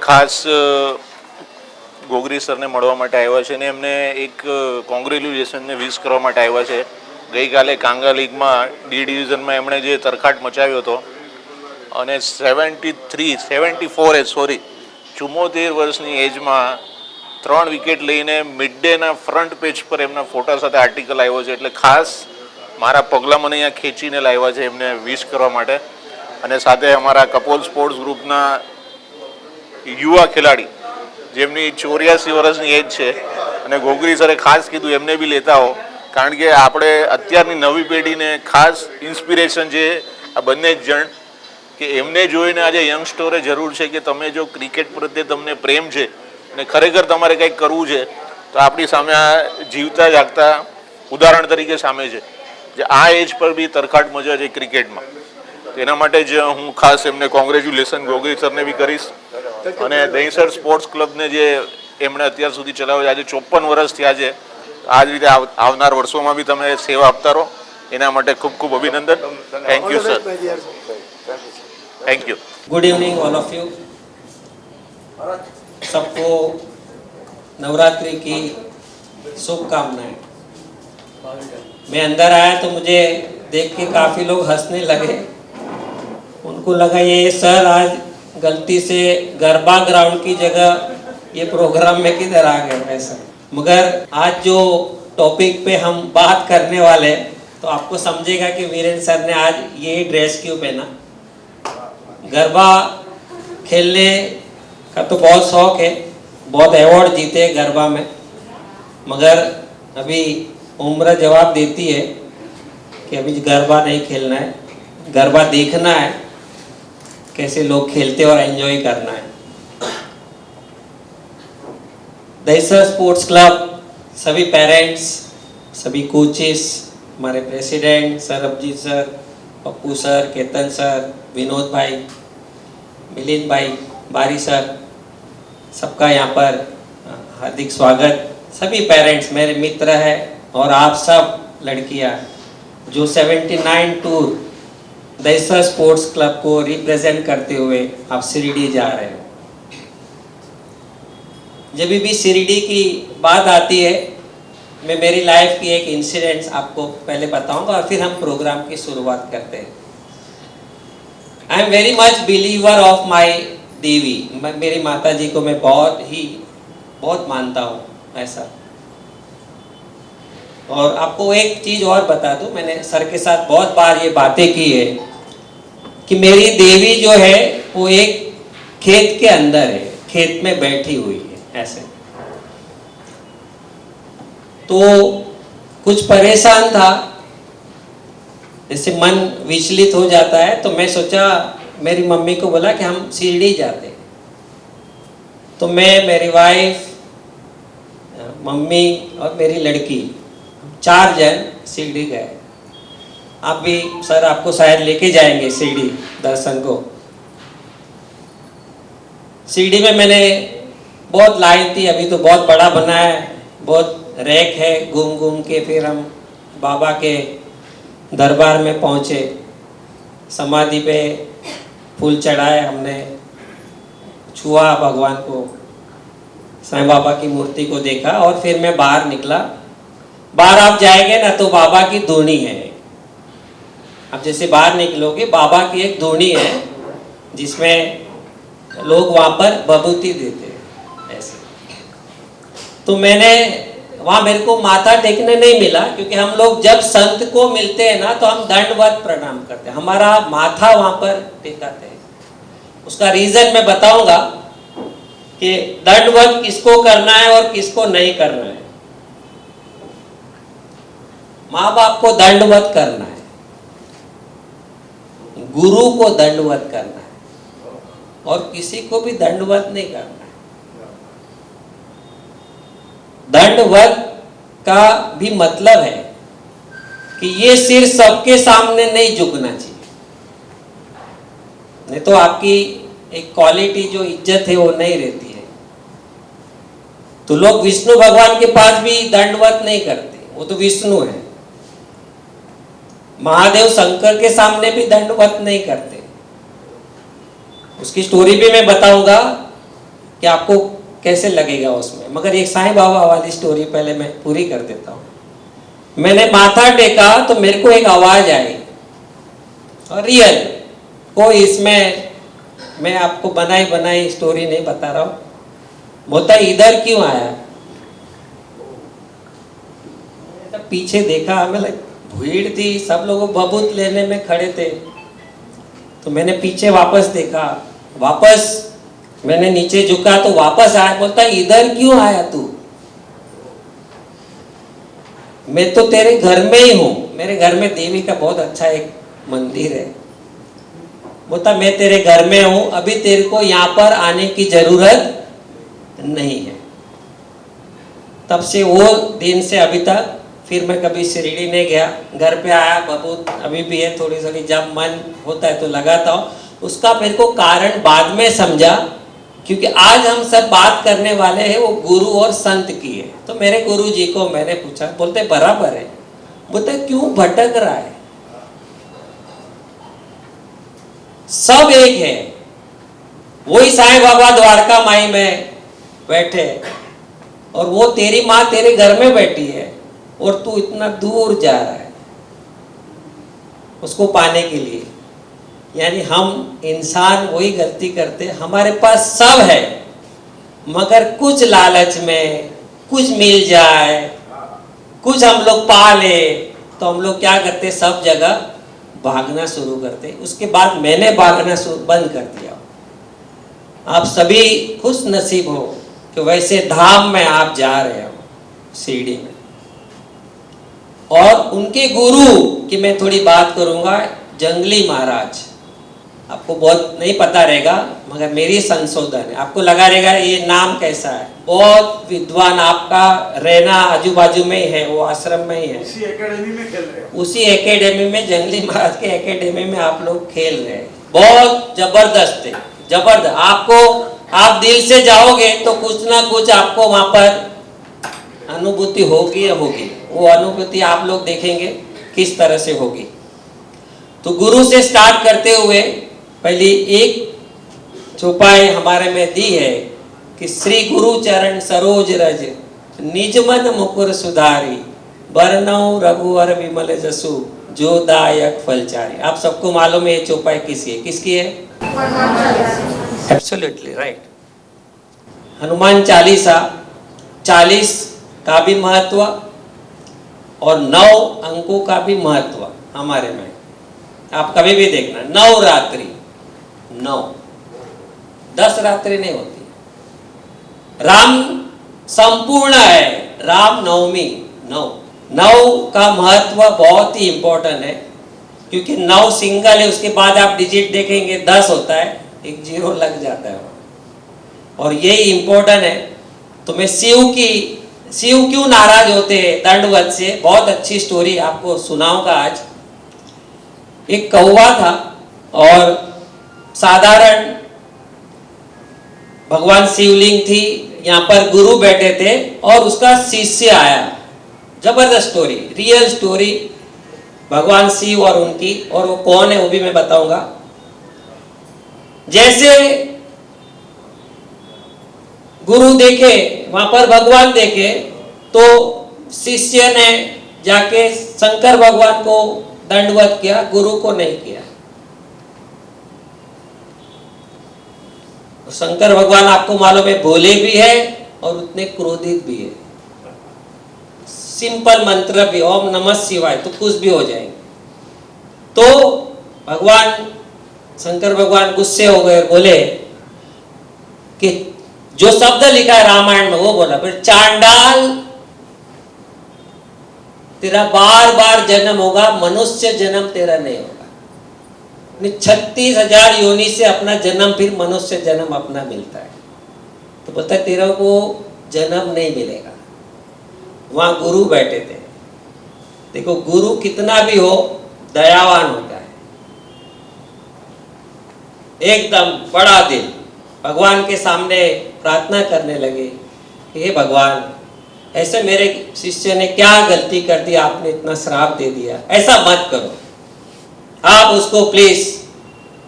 ખાસ ગોગરી સરને મળવા માટે આવ્યા છે ને એમને એક કોંગ્રેચ્યુલેશનને વિશ કરવા માટે આવ્યા છે. ગઈકાલે કાંગા લીગમાં ડી ડિવિઝનમાં એમણે જે તરખાટ મચાવ્યો હતો અને 74 વર્ષની એજમાં 3 વિકેટ લઈને મિડ ડેના ફ્રન્ટ પેજ પર એમના ફોટા સાથે આર્ટિકલ આવ્યો છે. એટલે ખાસ મારા પગલાં મને અહીંયા ખેંચીને લાવ્યા છે એમને વિશ કરવા માટે. અને સાથે અમારા કપોલ સ્પોર્ટ્સ ગ્રુપના યુવા ખેલાડી જેમની 84 વર્ષની એજ છે અને ગોગરી સરે ખાસ કીધું એમને બી લેતા હો, કારણ કે આપણે અત્યારની નવી પેઢીને ખાસ ઇન્સ્પિરેશન છે આ બંને જ જણ, કે એમને જોઈને આજે યંગસ્ટરોએ જરૂર છે કે તમે જો ક્રિકેટ પ્રત્યે તમને પ્રેમ છે અને ખરેખર તમારે કંઈક કરવું છે તો આપણી સામે આ જીવતા જાગતા ઉદાહરણ તરીકે સામે છે જે આ એજ પર બી તરખાટ મજા છે ક્રિકેટમાં. એના માટે જ હું ખાસ એમને કોંગ્રેચ્યુલેશન ગોગરી સરને બી કરીશ. અને દહીસર સ્પોર્ટ્સ ક્લબને જે એમણે અત્યાર સુધી ચલાવ્યો, આજે 54 વર્ષ થયા છે. આ જ રીતે આવનાર વર્ષોમાં બી તમે સેવા આપતા રહો, એના માટે ખૂબ ખૂબ અભિનંદન. Thank you sir. Thank you. Good evening all of you. सबको नवरात्रि की शुभकामनाएं. मैं अंदर आया तो मुझे देख के काफ़ी लोग हंसने लगे. उनको लगा ये सर आज गलती से गरबा ग्राउंड की जगह ये प्रोग्राम में किधर आ गए वैसा. मगर आज जो टॉपिक पे हम बात करने वाले तो आपको समझेगा कि वीरेंद्र सर ने आज ये ड्रेस क्यों पहना. गरबा खेलने का तो बहुत शौक है, बहुत अवार्ड जीते गरबा में, मगर अभी उम्र जवाब देती है कि अभी गरबा नहीं खेलना है, गरबा देखना है कैसे लोग खेलते और एंजॉय करना है. दहीसर स्पोर्ट्स क्लब, सभी पेरेंट्स, सभी कोचेस, हमारे president Sarabjit sir, Pappu sir, Ketan sir, Vinod भाई, मिलिंद भाई, बारी सर, सबका यहाँ पर हार्दिक स्वागत. सभी पेरेंट्स मेरे मित्र हैं और आप सब लड़कियाँ जो 79 टूर दहीसर स्पोर्ट्स क्लब को रिप्रेजेंट करते हुए आप शिरडी जा रहे हो. जब भी शिरडी की बात आती है मैं मेरी लाइफ की एक इंसिडेंट्स आपको पहले बताऊंगा और फिर हम प्रोग्राम की शुरुआत करते हैं. I am very much believer of my देवी. मेरी माता जी को मैं बहुत मानता हूँ ऐसा. और आपको एक चीज़ और बता दूँ, मैंने सर के साथ बहुत बार ये बातें की है कि मेरी देवी जो है वो एक खेत के अंदर है, खेत में बैठी हुई है ऐसे. तो कुछ परेशान था, जैसे मन विचलित हो जाता है, तो मैं सोचा मेरी मम्मी को बोला कि हम शिरडी जाते. तो मैं, मेरी वाइफ, मम्मी और मेरी लड़की 4 जन शिरडी गए. आप भी सर आपको शायद लेके जाएंगे शिरडी दर्शन को. शिरडी में मैंने बहुत लाइन थी, अभी तो बहुत बड़ा बना है, बहुत रैक है, घूम घूम के फिर हम बाबा के दरबार में पहुँचे. समाधि पे फूल चढ़ाए, हमने छुआ भगवान को, साईं बाबा की मूर्ति को देखा और फिर मैं बाहर निकला. बाहर आप जाएंगे ना तो बाबा की धूनी है. अब जैसे बाहर निकलोगे बाबा की एक धूनी है जिसमें लोग वहाँ पर बबूती देते हैं ऐसे. तो मैंने वहाँ, मेरे को माथा टेकने नहीं मिला क्योंकि हम लोग जब संत को मिलते हैं ना तो हम दंडवत प्रणाम करते हैं, हमारा माथा वहाँ पर टेकाते हैं. उसका रीज़न मैं बताऊंगा कि दंडवत किसको करना है और किसको नहीं करना है. माँ बाप को दंडवत करना है, गुरु को दंडवत करना है और किसी को भी दंडवत नहीं करना है. दंडवत का भी मतलब है कि ये सिर सबके सामने नहीं झुकना चाहिए, नहीं तो आपकी एक क्वालिटी जो इज्जत है वो नहीं रहती है. तो लोग विष्णु भगवान के पास भी दंडवत नहीं करते, वो तो विष्णु है. महादेव शंकर के सामने भी दंडवत नहीं करते. उसकी स्टोरी भी मैं बताऊंगा कि आपको कैसे लगेगा उसमें, मगर एक साईं बाबा वाली स्टोरी पहले मैं पूरी कर देता हूँ। मैंने माथा टेका तो मेरे को एक आवाज आई, और रियल, कोई इसमें मैं आपको बनाई बनाई स्टोरी नहीं बता रहा हूँ। बोलता इधर क्यों आया? तब पीछे देखा, मतलब भीड़ थी, सब लोग बबूत लेने में खड़े थे। तो मैंने पीछे वापस देखा, वापस मैंने नीचे झुका तो वापस आया। बोलता इधर क्यों आया तू? मैं तो तेरे घर में ही हूं, मेरे घर में देवी का बहुत अच्छा एक मंदिर है। बोलता मैं तेरे घर में हूं, अभी तेरे को यहाँ पर आने की जरूरत नहीं है। तब से वो दिन से अभी तक फिर मैं कभी शिरडी नहीं गया। घर पे आया, बबूत अभी भी है थोड़ी थोड़ी, जब मन होता है तो लगाता हूँ। उसका मेरे को कारण बाद में समझा, क्योंकि आज हम सब बात करने वाले हैं वो गुरु और संत की है। तो मेरे गुरु जी को मैंने पूछा, बोलते बराबर है। बोलते क्यों भटक रहा है? सब एक है। वही साईं बाबा द्वारका माई में बैठे, और वो तेरी माँ तेरे घर में बैठी है, और तू इतना दूर जा रहा है उसको पाने के लिए। यानी हम इंसान वही गलती करते, हमारे पास सब है, मगर कुछ लालच में कुछ मिल जाए, कुछ हम लोग पा ले, तो हम लोग क्या करते, सब जगह भागना शुरू करते। उसके बाद मैंने भागना बंद कर दिया। आप सभी खुश नसीब हो कि वैसे धाम में आप जा रहे हो, शिरडी में। और उनके गुरु की मैं थोड़ी बात करूंगा, जंगली महाराज। आपको बहुत नहीं पता रहेगा, मगर मेरी संशोधन है, आपको लगा रहेगा ये नाम कैसा है। बहुत विद्वान, आपका रहना आजू बाजू में ही है, वो आश्रम में ही है। उसी एकेडमी में खेल रहे हो? उसी एकेडमी में, जंगली महाराज के एकेडमी में आप लोग खेल रहे हैं। बहुत जबरदस्त है, जबरदस्त। आपको, आप दिल से जाओगे तो कुछ ना कुछ आपको वहां पर अनुभूति होगी या होगी। वो अनुभूति आप लोग देखेंगे किस तरह से होगी। तो गुरु से स्टार्ट करते हुए पहली एक चौपाई हमारे में दी है कि श्री गुरु चरण सरोज रज, निज मन मुकुर सुधारी, बरनऊ रघुवर विमल जसु, जो दायक फलचारी। आप सबको मालूम है ये चौपाई किसकी है? किसकी है? Absolutely right. हनुमान चालीसा, 40 का भी महत्व और 9 अंकों का भी महत्व हमारे में। आप कभी भी देखना, 9 रात्रि, 9, 10 रात्रि नहीं होती। राम संपूर्ण है, राम नवमी 9 का महत्व बहुत ही इंपॉर्टेंट है, क्योंकि 9 सिंगल है, उसके बाद आप डिजिट देखेंगे 10 होता है, एक 0 लग जाता है, और यही इंपॉर्टेंट है। तो मैं शिव क्यों नाराज होते हैं दंडवत से, बहुत अच्छी स्टोरी आपको सुनाऊंगा आज। एक कौवा था, और साधारण भगवान शिवलिंग थी, यहाँ पर गुरु बैठे थे, और उसका शिष्य आया। जबरदस्त स्टोरी, रियल स्टोरी, भगवान शिव और उनकी, और वो कौन है वो भी मैं बताऊंगा। जैसे गुरु देखे, वहां पर भगवान देखे, तो शिष्य ने जाके शंकर भगवान को दंडवत किया, गुरु को नहीं किया। शंकर भगवान आपको मालूम है भोले भी है और उतने क्रोधित भी है। सिंपल मंत्र भी, ओम नमः शिवाय, तो कुछ भी हो जाएंगे। तो भगवान शंकर भगवान गुस्से हो गए और बोले कि जो शब्द लिखा है रामायण में वो बोला, फिर चांडाल तेरा बार बार जन्म होगा, मनुष्य जन्म तेरा नहीं होगा। 36,000 योनि से अपना जन्म, फिर मनुष्य जन्म अपना मिलता है। तो बोलता है तेरा को जन्म नहीं मिलेगा। वहां गुरु बैठे थे। देखो गुरु कितना भी हो दयावान होता है, एकदम बड़ा दिल। भगवान के सामने प्रार्थना करने लगे, हे भगवान, ऐसे मेरे शिष्य ने क्या गलती कर दी, आपने इतना श्राप दे दिया, ऐसा मत करो, आप उसको प्लीज,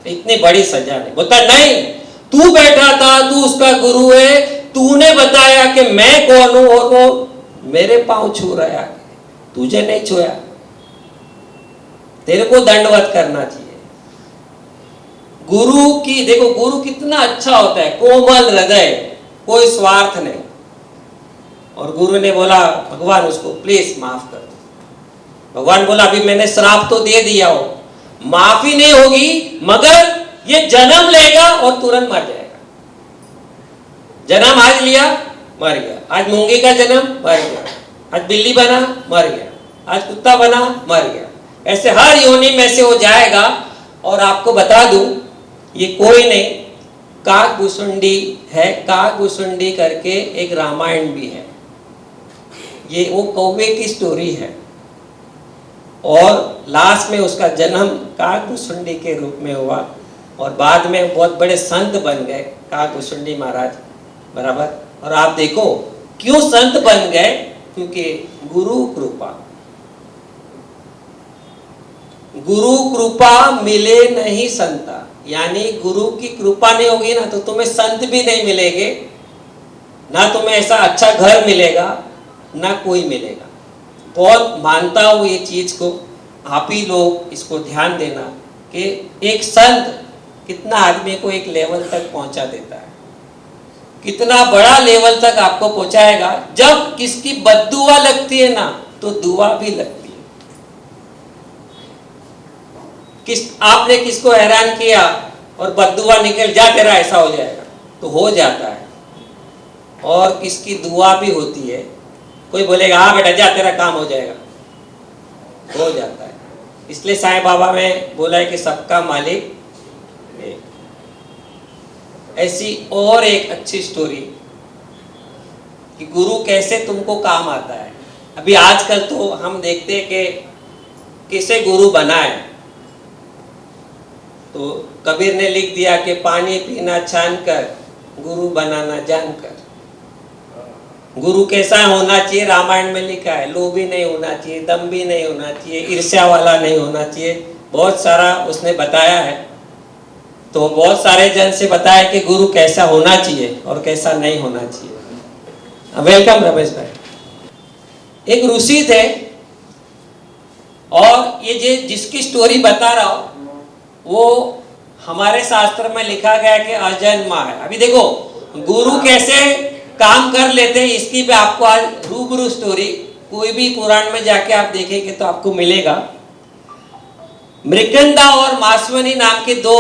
इतनी बड़ी सजा नहीं। बोलता नहीं, तू बैठा था, तू उसका गुरु है, तूने बताया कि मैं कौन हूं और वो मेरे पांव छू रहा है, तुझे नहीं छुआ, तेरे को दंडवत करना चाहिए। गुरु की देखो, गुरु कितना अच्छा होता है, कोमल हृदय, कोई स्वार्थ नहीं। और गुरु ने बोला भगवान उसको प्लीज माफ कर दो। भगवान बोला अभी मैंने श्राप तो दे दिया हो, माफी नहीं होगी, मगर ये जन्म लेगा और तुरंत मर जाएगा। जन्म आज लिया, मर गया। आज मूंगी का जन्म, मर गया। आज बिल्ली बना, मर गया। आज कुत्ता बना, मर गया। ऐसे हर योनि में से हो जाएगा। और आपको बता दूं, ये कोई नहीं, काकभुसुंडी है, काकभुसुंडी करके एक रामायण भी है। ये वो कौवे की स्टोरी है और लास्ट में उसका जन्म काकभुसुंडी के रूप में हुआ और बाद में बहुत बड़े संत बन गए काकभुसुंडी महाराज, बराबर। और आप देखो क्यों संत बन गए, क्योंकि गुरु कृपा, गुरु कृपा मिले नहीं संता, यानी गुरु की कृपा नहीं होगी ना तो तुम्हें संत भी नहीं मिलेंगे, ना तुम्हें ऐसा अच्छा घर मिलेगा, ना कोई मिलेगा। बहुत मानता हूं ये चीज को, आप ही लोग इसको ध्यान देना कि एक संत कितना आदमी को एक लेवल तक पहुंचा देता है, कितना बड़ा लेवल तक आपको पहुंचाएगा। जब किसकी बद्दुआ लगती है ना तो दुआ भी लगती है। आपने किसको हैरान किया और बद्दुआ निकल जा तेरा ऐसा हो जाएगा, तो हो जाता है। और किसकी दुआ भी होती है, कोई बोलेगा हाँ बेटा जा तेरा काम हो जाएगा, हो जाता है। इसलिए साईं बाबा में बोला है कि सबका मालिक एक। ऐसी और एक अच्छी स्टोरी कि गुरु कैसे तुमको काम आता है। अभी आजकल तो हम देखते हैं कि किसे गुरु बनाए, तो कबीर ने लिख दिया कि पानी पीना छान कर, गुरु बनाना जानकर। गुरु कैसा होना चाहिए, रामायण में लिखा है, लोभी नहीं होना चाहिए, दम्भी नहीं होना चाहिए, ईर्ष्या वाला नहीं होना चाहिए, बहुत सारा उसने बताया है। तो बहुत सारे जन से बताया कि गुरु कैसा होना चाहिए और कैसा नहीं होना चाहिए। वेलकम रमेश भाई। एक ऋषि थे और ये जिसकी स्टोरी बता रहा हूं वो हमारे शास्त्र में लिखा गया कि अजन्मा है। अभी देखो गुरु कैसे काम कर लेते हैं, इसकी भी आपको आज रूबरू स्टोरी, कोई भी पुराण में जाके आप देखेंगे तो आपको मिलेगा। मृकंदा और मासवनी नाम के दो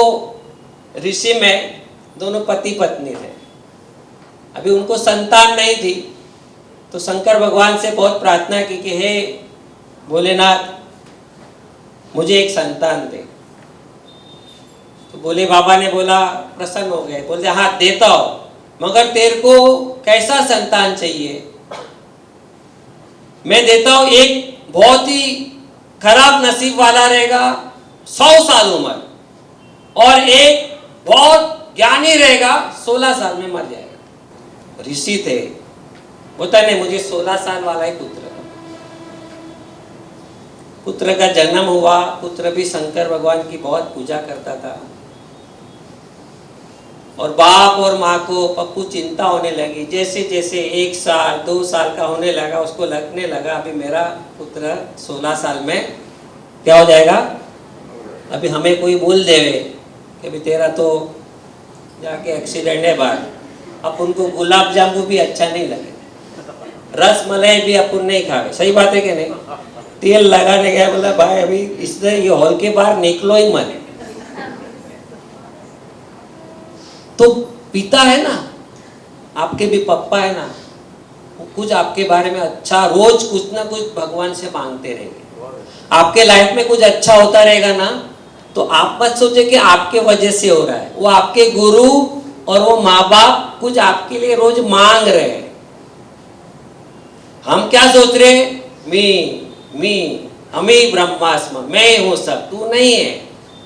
ऋषि में, दोनों पति पत्नी थे। अभी उनको संतान नहीं थी तो शंकर भगवान से बहुत प्रार्थना की कि हे भोलेनाथ मुझे एक संतान दे। तो बोले बाबा ने बोला, प्रसन्न हो गए, बोले हाँ देता हूं, मगर तेरे को कैसा संतान चाहिए? मैं देता हूं, एक बहुत ही खराब नसीब वाला रहेगा 100 साल उम्र, और एक बहुत ज्ञानी रहेगा 16 साल में मर जाएगा। ऋषि थे, होता नहीं मुझे 16 साल वाला ही पुत्र का जन्म हुआ। पुत्र भी शंकर भगवान की बहुत पूजा करता था और बाप और माँ को पप्पू चिंता होने लगी। जैसे जैसे 1 साल 2 साल का होने लगा, उसको लगने लगा अभी मेरा पुत्र 16 साल में क्या हो जाएगा, अभी हमें कोई बोल देवे कि अभी तेरा तो जाके एक्सीडेंट है बाहर। अब उनको गुलाब जामुन भी अच्छा नहीं लगे, रस मलाई भी अपन नहीं खावे, सही बात है कि नहीं? तेल लगाने गया, बोला भाई अभी इसने ये हॉल के बाहर निकलो ही मत। तो पिता है ना, आपके भी पप्पा है ना, वो कुछ आपके बारे में अच्छा रोज कुछ ना कुछ भगवान से मांगते रहेंगे। आपके लाइफ में कुछ अच्छा होता रहेगा ना, तो आप मत सोचे कि आपके वजह से हो रहा है, वो आपके गुरु और वो माँ बाप कुछ आपके लिए रोज मांग रहे हैं। हम क्या सोच रहे, मी हमी ब्रह्मास्म, मैं हूं सब, तू नहीं है।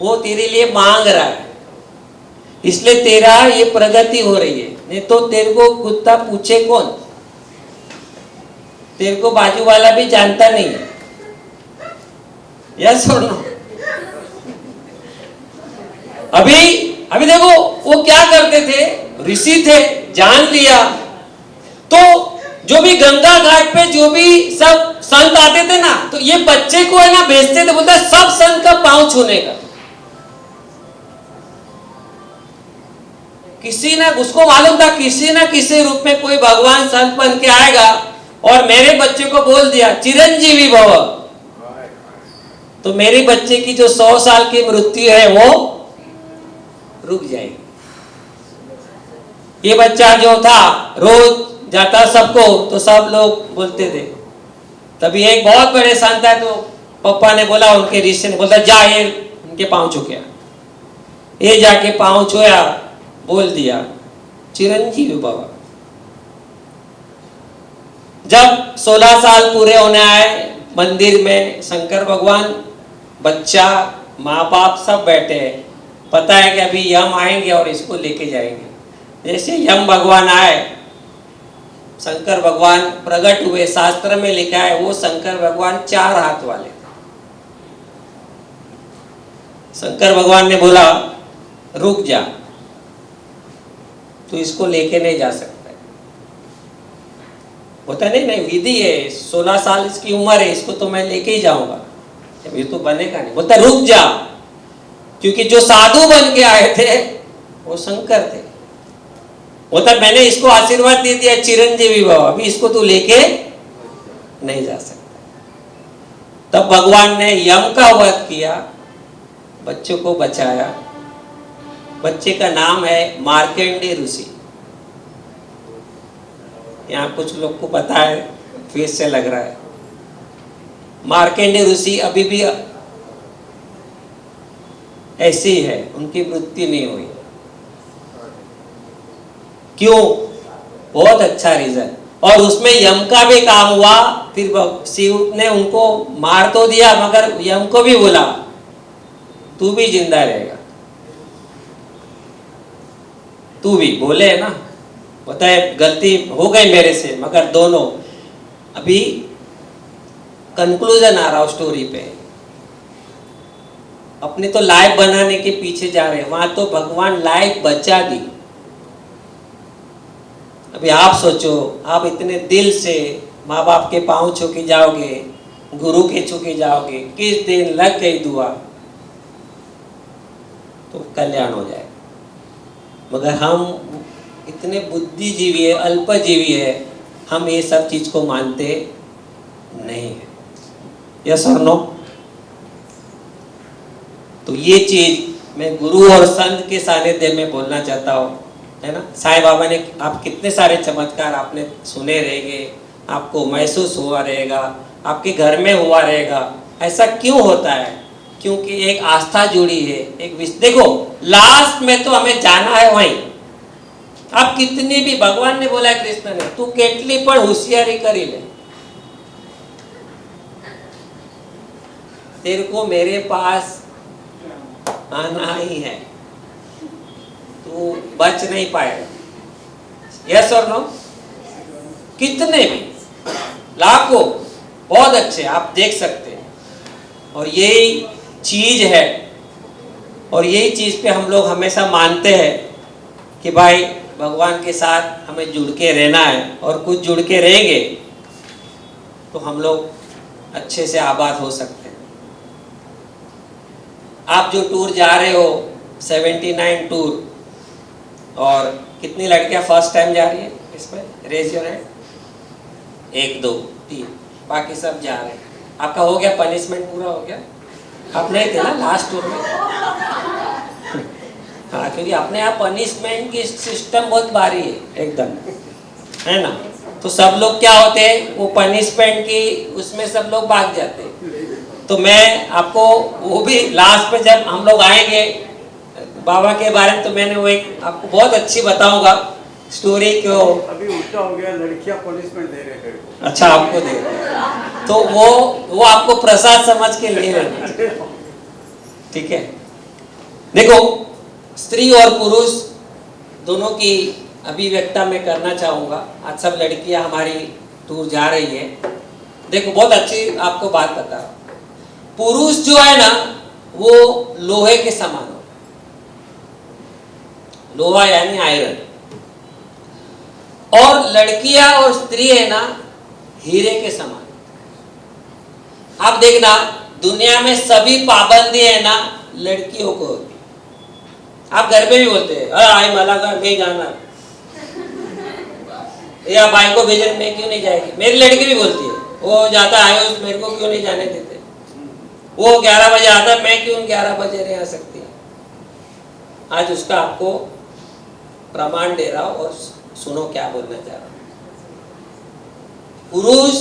वो तेरे लिए मांग रहा है, इसलिए तेरा ये प्रगति हो रही है। नहीं तो तेरे को कुत्ता पूछे कौन, तेरे को बाजू वाला भी जानता नहीं है। यस और नो? अभी अभी देखो वो क्या करते थे, ऋषि थे, जान लिया। तो जो भी गंगा घाट पे जो भी सब संत आते थे ना, तो ये बच्चे को है ना भेजते थे, बोलते सब संत का पांव छूने का। किसी ने, उसको मालूम था किसी ना किसी रूप में कोई भगवान संत बन के आएगा, और मेरे बच्चे को बोल दिया चिरंजीवी भव, तो मेरे बच्चे की जो 100 साल की मृत्यु है वो रुक जाएगी। ये बच्चा जो था रोज जाता सबको, तो सब लोग बोलते थे। तभी एक बहुत बड़े संत है, तो पापा ने बोला, उनके ऋषि ने बोला जा ये उनके पांव छूया। ये जाके पांव छुआ, बोल दिया चिरंजीवी बाबा। जब 16 साल पूरे होने आए, मंदिर में शंकर भगवान, बच्चा, माँ बाप सब बैठे हैं। पता है कि अभी यम आएंगे और इसको लेके जाएंगे। जैसे यम भगवान आए, शंकर भगवान प्रकट हुए। शास्त्र में लिखा है वो शंकर भगवान 4 हाथ वाले थे। शंकर भगवान ने बोला रुक जा, तू इसको लेके नहीं जा सकता। होता नहीं विधि है, 16 साल इसकी उम्र है, इसको तो मैं लेके ही जाऊंगा, ये तो बनेगा नहीं। बोलता रुक जा, क्योंकि जो साधु बन के आए थे वो शंकर थे। बोलता मैंने इसको आशीर्वाद दे दिया चिरंजीवी भव, अभी इसको तू लेके नहीं जा सकता। तब भगवान ने यम का वध किया, बच्चों को बचाया। बच्चे का नाम है मार्कंडेय ऋषि। यहाँ कुछ लोग को पता है, फेस से लग रहा है। मार्कंडेय ऋषि अभी भी ऐसे ही है, उनकी मृत्यु नहीं हुई। क्यों? बहुत अच्छा रीजन। और उसमें यम का भी काम हुआ। फिर शिव ने उनको मार तो दिया, मगर यम को भी बोला तू भी जिंदा रहेगा, तू भी बोले है ना। पता है गलती हो गई मेरे से, मगर दोनों अभी कंक्लूजन आ रहा हो स्टोरी पे। अपनी तो लाइफ बनाने के पीछे जा रहे हैं, वहां तो भगवान लाइफ बचा दी। अभी आप सोचो, आप इतने दिल से माँ बाप के पांव छू के जाओगे, गुरु के छू के जाओगे, किस दिन लग गई दुआ तो कल्याण हो जाए। मगर हम इतने बुद्धिजीवी है, अल्पजीवी है, हम ये सब चीज को मानते नहीं है। यस और नो? तो ये चीज मैं गुरु और संत के सानिध्य में बोलना चाहता हूँ, है ना। साईं बाबा ने आप कितने सारे चमत्कार आपने सुने रहेंगे, आपको महसूस हुआ रहेगा, आपके घर में हुआ रहेगा। ऐसा क्यों होता है? क्योंकि एक आस्था जुड़ी है, एक देखो लास्ट में तो हमें जाना है वहीं। आप कितनी भी, भगवान ने बोला है कृष्ण ने, तू केटली पण होशियारी करी ले, तेरे को मेरे पास आना ही है, तू बच नहीं पाएगा। यस और नो? कितने भी, लाखों, बहुत अच्छे आप देख सकते हैं। और यही चीज है, और यही चीज पे हम लोग हमेशा मानते हैं कि भाई भगवान के साथ हमें जुड़ के रहना है, और कुछ जुड़ के रहेंगे तो हम लोग अच्छे से आबाद हो सकते हैं। आप जो टूर जा रहे हो 79 टूर, और कितनी लड़कियां फर्स्ट टाइम जा रही है इसमें? Raise your hand. 1 2 3, बाकी सब जा रहे हैं। आपका हो गया पनिशमेंट, पूरा हो गया? आप नहीं थे ना लास्ट टूर में? हाँ, क्योंकि अपने यहाँ पनिशमेंट की सिस्टम बहुत भारी है एकदम, है ना। तो सब लोग क्या होते हैं, वो पनिशमेंट की उसमें सब लोग भाग जाते हैं। तो मैं आपको वो भी लास्ट में जब हम लोग आएंगे बाबा के बारे में, तो मैंने वो एक आपको बहुत अच्छी बताऊंगा स्टोरी। क्यों अभी उल्टा हो गया, लड़कियां पनिशमेंट दे रहे हैं। अच्छा, आपको दे रहे, तो वो आपको प्रसाद समझ के ले लेना, ठीक है। देखो, स्त्री और पुरुष दोनों की अभिव्यक्ता मैं करना चाहूँगा। आज सब लड़कियां हमारी टूर जा रही है। देखो, बहुत अच्छी आपको बात बता, पुरुष जो है ना वो लोहे के समान हो, लोहा यानी आयरन। और लड़कियां और स्त्री है ना हीरे के समान। आप देखना दुनिया में सभी पाबंदी है ना लड़कियों को होती। आप घर पे भी बोलते हैं आई मला घर नहीं जाना, या भाई को भेजने में क्यों नहीं जाएगी। मेरी लड़की भी बोलती है वो जाता है उस मेरे को क्यों नहीं जाने देते, वो 11 बजे आता मैं क्यों 11 बजे नहीं आ सकती। आज उसका आपको प्रमाण दे रहा हूं और सुनो क्या बोलना चाह रहा हूं। पुरुष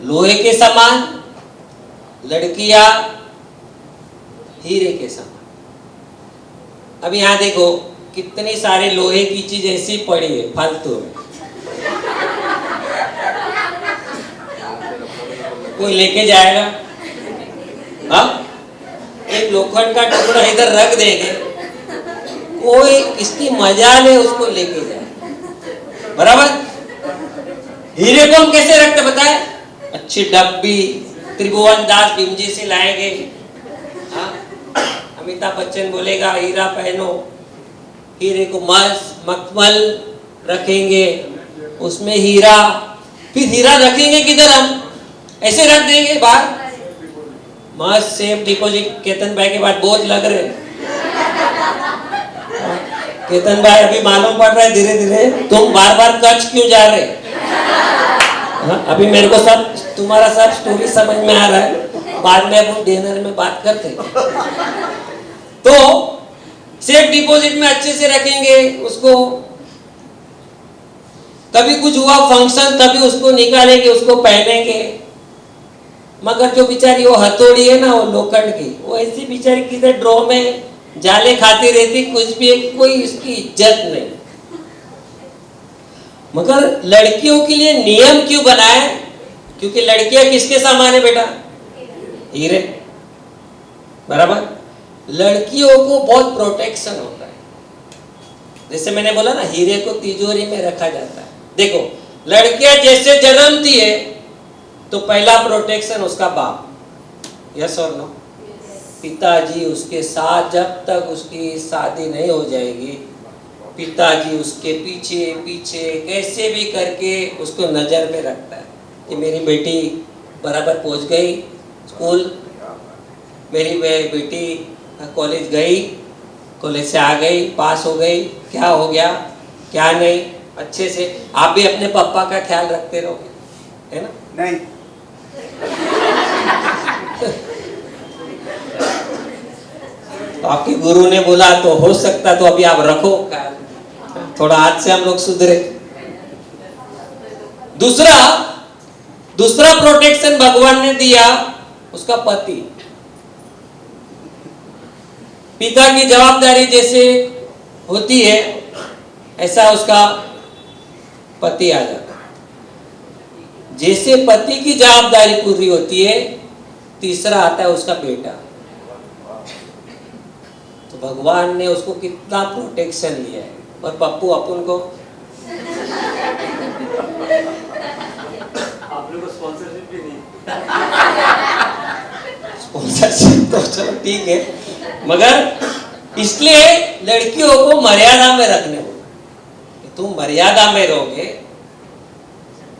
लोहे के समान, लड़कियां हीरे के समान। अब यहां देखो कितनी सारे लोहे की चीज ऐसी पड़ी है फालतू में, कोई लेके जाएगा? हाँ, एक लोखंड का टुकड़ा इधर रख देंगे, कोई इसकी मजा ले उसको लेके जाए, बराबर। हीरे को हम कैसे रखते बताए? अच्छी डब्बी त्रिभुवन दास भीमजी से लाएंगे। हाँ, अमिताभ बच्चन बोलेगा हीरा पहनो, हीरे को मस्त मखमल रखेंगे उसमें हीरा। फिर हीरा रखेंगे किधर? हम ऐसे रख देंगे बाहर, मस्त सेफ डिपॉजिट। केतन भाई के बाद बोझ लग रहे, केतन भाई अभी मालूम पड़ रहा है धीरे धीरे तुम बार बार कच्छ क्यों जा रहे। हाँ, अभी मेरे को सब तुम्हारा सब स्टोरी समझ में आ रहा है, बाद में अपन डिनर में बात करते हैं। तो सेफ डिपॉजिट में अच्छे से रखेंगे उसको, कभी कुछ हुआ फंक्शन तभी उसको निकालेंगे उसको पहनेंगे। मगर जो बेचारी वो हथौड़ी है ना वो लोखंड की, वो ऐसी बेचारी किधर ड्रॉ में जाले खाती रहती, कुछ भी कोई इसकी इज्जत नहीं। मगर लड़कियों के लिए नियम क्यों बनाए? क्योंकि लड़कियां किसके समान है बेटा? हीरे, बराबर। लड़कियों को बहुत प्रोटेक्शन होता है। जैसे मैंने बोला ना हीरे को तिजोरी में रखा जाता है। देखो लड़कियां जैसे जन्मती है तो पहला प्रोटेक्शन उसका बाप, यस और नो? पिताजी उसके साथ जब तक उसकी शादी नहीं हो जाएगी, पिताजी उसके पीछे पीछे कैसे भी करके उसको नजर में रखता है कि मेरी बेटी बराबर पहुंच गई स्कूल, मेरी बेटी कॉलेज गई, कॉलेज से आ गई, पास हो गई, क्या हो गया क्या नहीं, अच्छे से। आप भी अपने पापा का ख्याल रखते रहोगे, है ना? नहीं, तो आपके गुरु ने बोला तो हो सकता तो अभी आप रखो, थोड़ा आज से हम लोग सुधरे। दूसरा प्रोटेक्शन भगवान ने दिया उसका पति। पिता की जवाबदारी जैसे होती है ऐसा उसका पति आ जाता है। जैसे पति की जवाबदारी पूरी होती है, तीसरा आता है उसका बेटा। तो भगवान ने उसको कितना प्रोटेक्शन लिया है। और पप्पू अपन को आप लोग को स्पॉन्सरशिप भी नहीं। स्पॉन्सरशिप तो चलो ठीक है, मगर इसलिए लड़कियों को मर्यादा में रखने हो। तुम मर्यादा में रहोगे,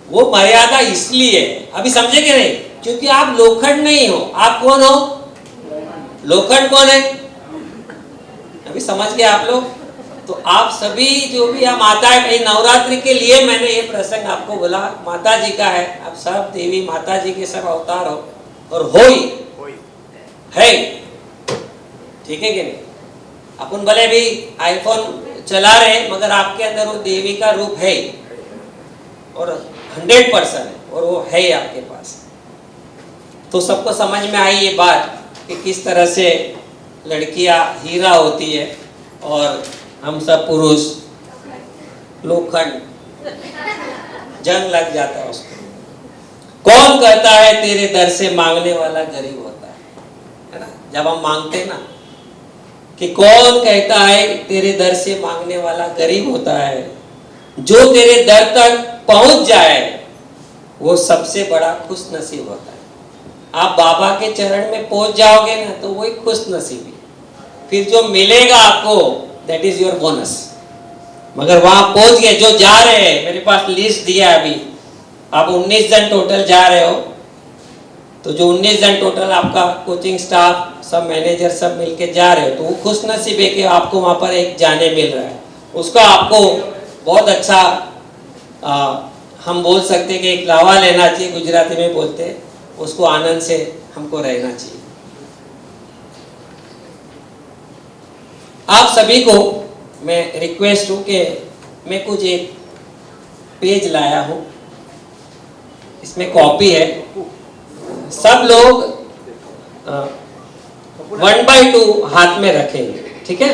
वो मर्यादा इसलिए अभी समझे कि नहीं? क्योंकि आप लोखंड नहीं हो। आप कौन हो? लोखंड कौन है? अभी समझ गए आप लोग? तो आप सभी जो भी आप माता है, नवरात्रि के लिए मैंने ये प्रसंग आपको बोला, माता जी का है। आप सब देवी माता जी के सब अवतार हो और हो ही है, ठीक है कि नहीं? अपन भले भी आईफोन चला रहे मगर आपके अंदर वो देवी का रूप है और 100% है और वो है ही आपके पास। तो सबको समझ में आई ये बात कि किस तरह से लड़कियां हीरा होती है और हम सब पुरुष लोखंड, जंग लग जाता है उसको। कौन कहता है तेरे दर से मांगने वाला गरीब होता है ना? जब हम मांगते हैं ना कि कौन कहता है तेरे दर से मांगने वाला गरीब होता है, जो तेरे दर तक पहुंच जाए वो सबसे बड़ा खुश नसीब होता है। आप बाबा के चरण में पहुंच जाओगे ना तो वही खुश नसीबी। फिर जो मिलेगा आपको दैट इज योर बोनस। मगर वहां पहुंच गए, जो जा रहे हैं, मेरे पास लिस्ट दिया है अभी, आप 19 जन टोटल जा रहे हो, तो जो 19 जन टोटल आपका कोचिंग स्टाफ सब मैनेजर सब मिलके जा रहे हो, तो वो खुश नसीब है कि आपको वहां पर एक जाने मिल रहा है। उसका आपको बहुत अच्छा हम बोल सकते हैं कि एक लावा लेना चाहिए, गुजराती में बोलते हैं, उसको आनंद से हमको रहना चाहिए। आप सभी को मैं रिक्वेस्ट हूं कि मैं कुछ एक पेज लाया हूं, इसमें कॉपी है, सब लोग 1/2 हाथ में रखेंगे, ठीक है?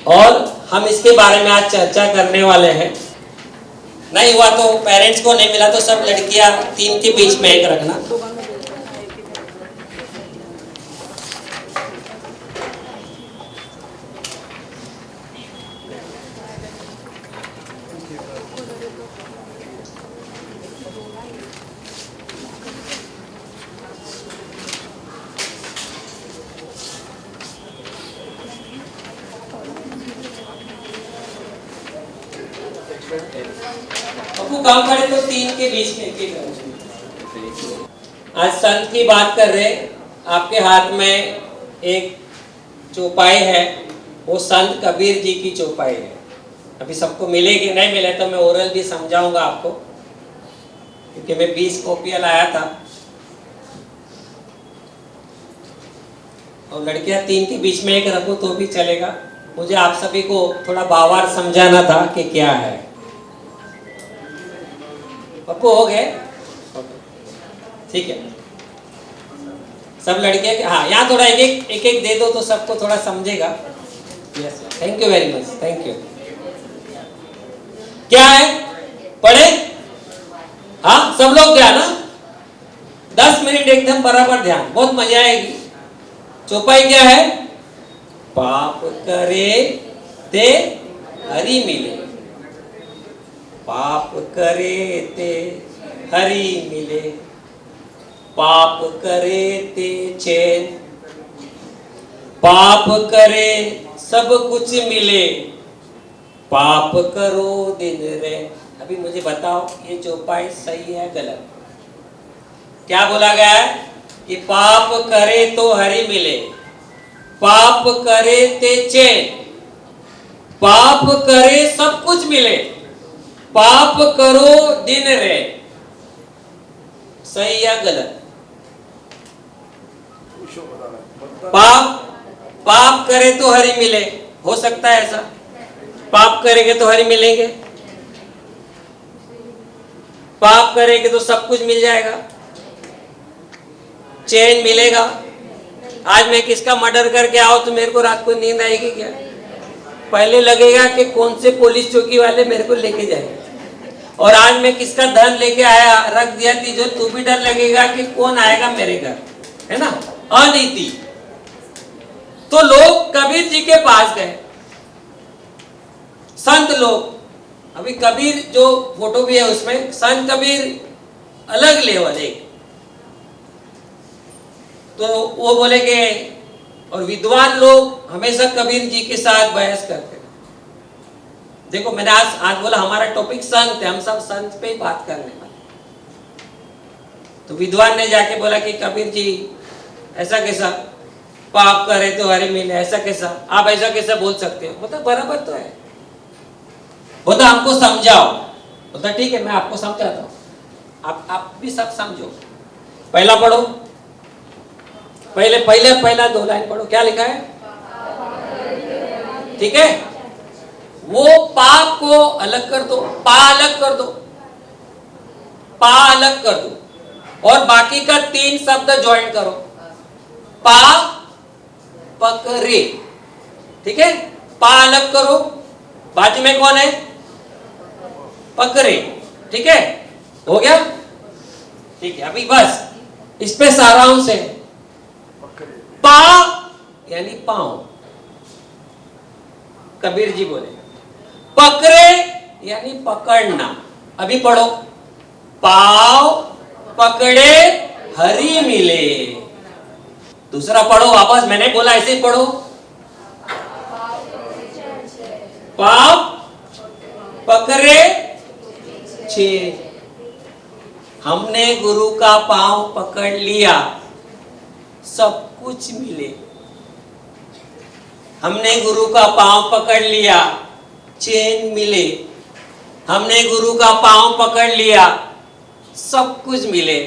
और हम इसके बारे में आज चर्चा करने वाले हैं। नहीं हुआ तो पेरेंट्स को नहीं मिला तो सब लड़कियां 3 के बीच में एक रखना। आपको काम पड़े तो 3 के बीच में एक रखना। आज संत की बात कर रहे, आपके हाथ में एक चौपाई है, वो संत कबीर जी की चौपाई है। अभी सबको मिलेगी, नहीं मिले तो मैं ओरल भी समझाऊंगा आपको, क्योंकि मैं 20 कॉपियां लाया था और लड़कियां 3 के बीच में एक रखो तो भी चलेगा। मुझे आप सभी को थोड़ा भावार्थ समझाना था कि क्या है। पक्को हो गए? ठीक है, सब लड़के, हाँ, यहाँ थोड़ा एक एक दे दो तो सबको थोड़ा समझेगा। Yes, thank you very much, thank you. क्या है, पढ़े? हाँ, सब लोग ध्यान, ना 10 मिनट एकदम बराबर ध्यान, बहुत मजा आएगी। चौपाई क्या है? पाप करे ते हरि मिले, पाप करे ते हरि मिले, पाप करे ते चैन, पाप करे सब कुछ मिले, पाप करो दिन रे। अभी मुझे बताओ ये चौपाई सही है गलत? क्या बोला गया है कि पाप करे तो हरि मिले, पाप करे ते चैन, पाप करे सब कुछ मिले, पाप करो दिन रे। सही या गलत? पाप करे तो हरि मिले, हो सकता है ऐसा? पाप करेंगे तो हरि मिलेंगे, पाप करेंगे तो सब कुछ मिल जाएगा, चैन मिलेगा। आज मैं किसका मर्डर करके आओ तो मेरे को रात को नींद आएगी क्या? पहले लगेगा कि कौन से पुलिस चौकी वाले मेरे को लेके जाएंगे। और आज मैं किसका धन लेके आया रख दिया तिजोर, तो भी डर लगेगा कि कौन आएगा मेरे घर, है ना? अनीति। तो लोग कबीर जी के पास गए, संत लोग। अभी कबीर जो फोटो भी है उसमें संत कबीर अलग लेवल एक, तो वो बोलेंगे, और विद्वान लोग हमेशा कबीर जी के साथ बहस करते। देखो मैंने आज बोला हमारा टॉपिक संत है, हम सब संत पे ही बात करने वाले। तो विद्वान ने जाके बोला कि कबीर जी ऐसा कैसा, पाप करे तो हरि मिले, ऐसा कैसा, आप ऐसा कैसा बोल सकते हो? मतलब बराबर तो है, बोलता हमको समझाओ। बोलता ठीक है मैं आपको समझाता हूँ, आप भी सब समझो। पहला पढ़ो, पहला 2 लाइन पढ़ो, क्या लिखा है? ठीक है, वो पाप को अलग कर दो, पा अलग कर दो, पा अलग कर दो, और बाकी का 3 शब्द ज्वाइन करो, पा पकरे। ठीक है, पा अलग करो, बाजू में कौन है? पकरे। ठीक है, हो गया? ठीक है, अभी बस इस पे सारांश है। पा यानी पांव, कबीर जी बोले। पकड़े यानी पकड़ना। अभी पढ़ो, पाव पकड़े हरि मिले। दूसरा पढ़ो वापस, मैंने बोला ऐसे ही पढ़ो। पाव पकड़े चेन। हमने गुरु का पांव पकड़ लिया, सब कुछ मिले। हमने गुरु का पांव पकड़ लिया, चैन मिले। हमने गुरु का पांव पकड़ लिया, सब कुछ मिले।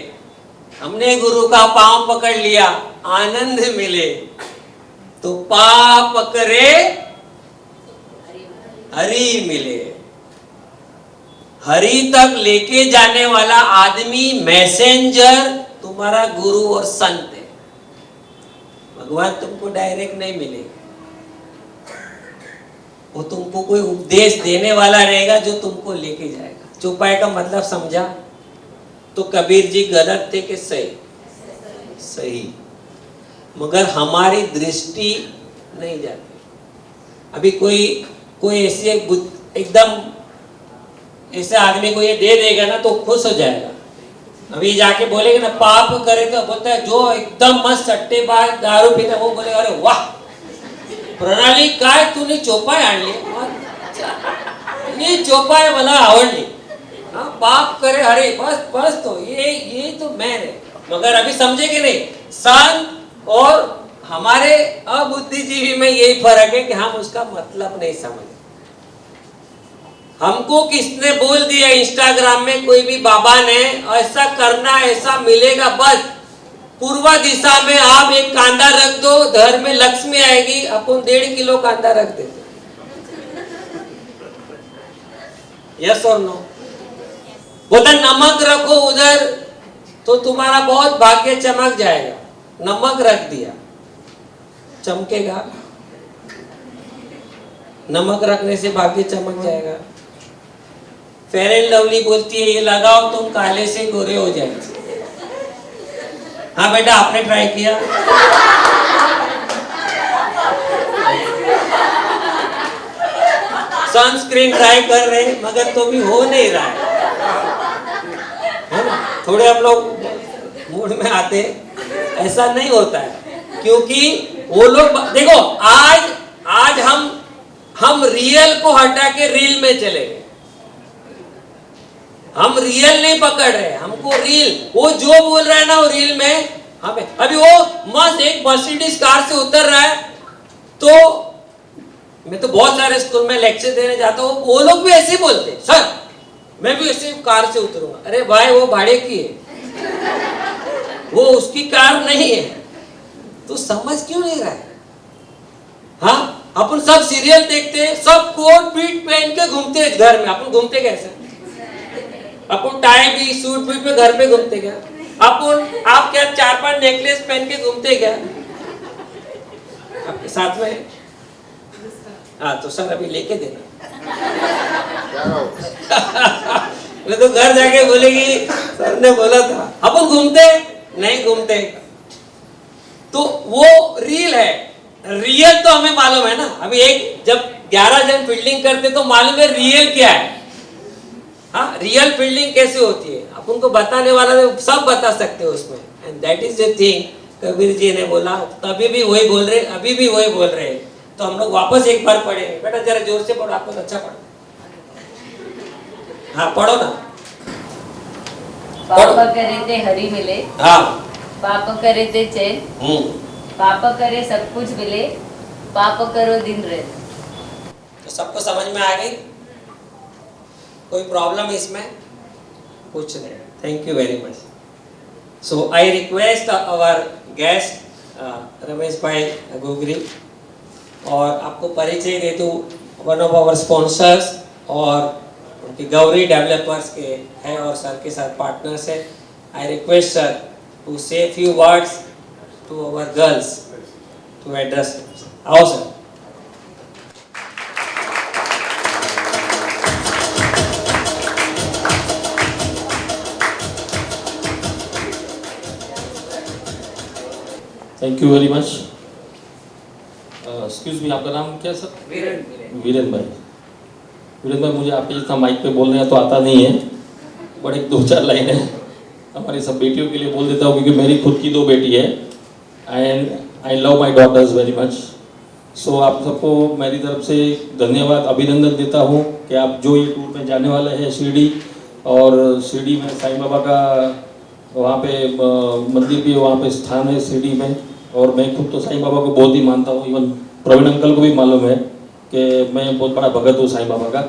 हमने गुरु का पांव पकड़ लिया, आनंद मिले। तो पाप पकड़े हरि मिले। हरि तक लेके जाने वाला आदमी मैसेंजर तुम्हारा गुरु और संत है। भगवान तुमको डायरेक्ट नहीं मिलेगा, वो तुमको कोई उपदेश देने वाला रहेगा जो तुमको लेके जाएगा। चौपाई का मतलब समझा? तो कबीर जी गलत थे कि सही? सही, मगर हमारी दृष्टि नहीं जाती। अभी कोई ऐसे एकदम ऐसे आदमी को ये दे देगा ना तो खुश हो जाएगा। अभी जाके बोलेगा ना पाप करे तो बोलता है जो एकदम मस्त सट्टेबाज दारू पीता वो बोलेगा अरे वाह प्रणाली काय तूने चौपाई आणली, ये चौपाई मला आवडली। हाँ, पाप करे हरे बस तो ये तो मैं है। मगर अभी समझे कि नहीं, संत और हमारे अबुद्धिजीवी में यही फर्क है कि हम उसका मतलब नहीं समझ। हमको किसने बोल दिया इंस्टाग्राम में कोई भी बाबा ने ऐसा करना ऐसा मिलेगा, बस पूर्व दिशा में आप एक कांदा रख दो घर में लक्ष्मी आएगी। अपन 1.5 किलो कांदा रख देते, यस और नो? बोलता नमक रखो उधर तो तुम्हारा बहुत भाग्य चमक जाएगा। नमक रख दिया, चमकेगा? नमक रखने से भाग्य चमक जाएगा? फेयर एंड लवली बोलती है ये लगाओ तुम काले से गोरे हो जाएंगे। हाँ बेटा, आपने ट्राई किया? सनस्क्रीन ट्राई कर रहे मगर तो भी हो नहीं रहा है ना? थोड़े हम लोग मूड में आते, ऐसा नहीं होता है क्योंकि वो लोग देखो आज हम रियल को हटा के रील में चले गए। हम रियल नहीं पकड़ रहे, हमको रील वो जो बोल रहा है ना वो रील में हमें। अभी वो मस्त एक मर्सिडीज कार से उतर रहा है तो मैं तो बहुत सारे स्कूल में लेक्चर देने जाता हूँ, वो लोग भी ऐसे ही बोलते सर मैं भी ऐसे कार से उतरूंगा। अरे भाई वो भाड़े की है, वो उसकी कार नहीं है, तो समझ क्यों नहीं रहा है? हाँ, अपन सब सीरियल देखते हैं, सब कोट पीट पहन के घूमते हैं घर में। अपन घूमते कैसे? अपन टाई भी सूट भी पे घर पे घूमते क्या? अपन आप क्या 4-5 नेकलेस पहन के घूमते क्या आपके साथ में? हाँ तो सर अभी लेके देना। मैं तो घर जाके बोलेगी सर ने बोला था। अपन घूमते नहीं घूमते, तो वो रील है। रियल तो हमें मालूम है ना। अभी जब 11 जन फील्डिंग करते तो मालूम है रियल क्या है। हाँ, रियल फील्डिंग कैसे होती है अपन को बताने वाला सब बता सकते हो उसमें। And that is the thing Kabir ji ने बोला, तभी भी वही बोल रहे, अभी भी वही बोल रहे। तो हम लोग वापस एक बार पढ़ेंगे। बेटा जरा जोर से पढ़ो, आपको अच्छा पढ़ो। हाँ पढ़ो ना। पाप करे ते हरि मिले, हाँ, पाप करे ते चैन, पाप करे सब कुछ मिले, पाप करो दिन रात। तो सबको समझ में आ गई? कोई प्रॉब्लम इसमें? कुछ नहीं। Thank you very much. So I request our guest Ramesh bhai Gogri, और आपको परिचय दे दूं, वन ऑफ आवर स्पॉन्सर्स और उनके गौरी डेवलपर्स के है और सर के साथ पार्टनर्स है। I request sir to say few words to our girls to address. आओ sir. Thank you very much. Excuse me, आपका नाम क्या सर? वीरेन भाई। वीरेन भाई, मुझे आपके जितना माइक पे बोलने का तो आता नहीं है, बट एक 2-4 लाइन है हमारी सब बेटियों के लिए बोल देता हूँ, क्योंकि मेरी खुद की 2 बेटी है and I love my daughters very much. So आप सबको मेरी तरफ से धन्यवाद अभिनंदन देता हूँ कि आप जो ये टूर में जाने वाले हैं शिरडी, और शिरडी में साईं बाबा का वहाँ पे मंदिर भी वहाँ पे स्थान है शिरडी में, और मैं खुद तो साईं बाबा को बहुत ही मानता हूँ। इवन प्रवीण अंकल को भी मालूम है कि मैं बहुत बड़ा भगत हूँ साईं बाबा का।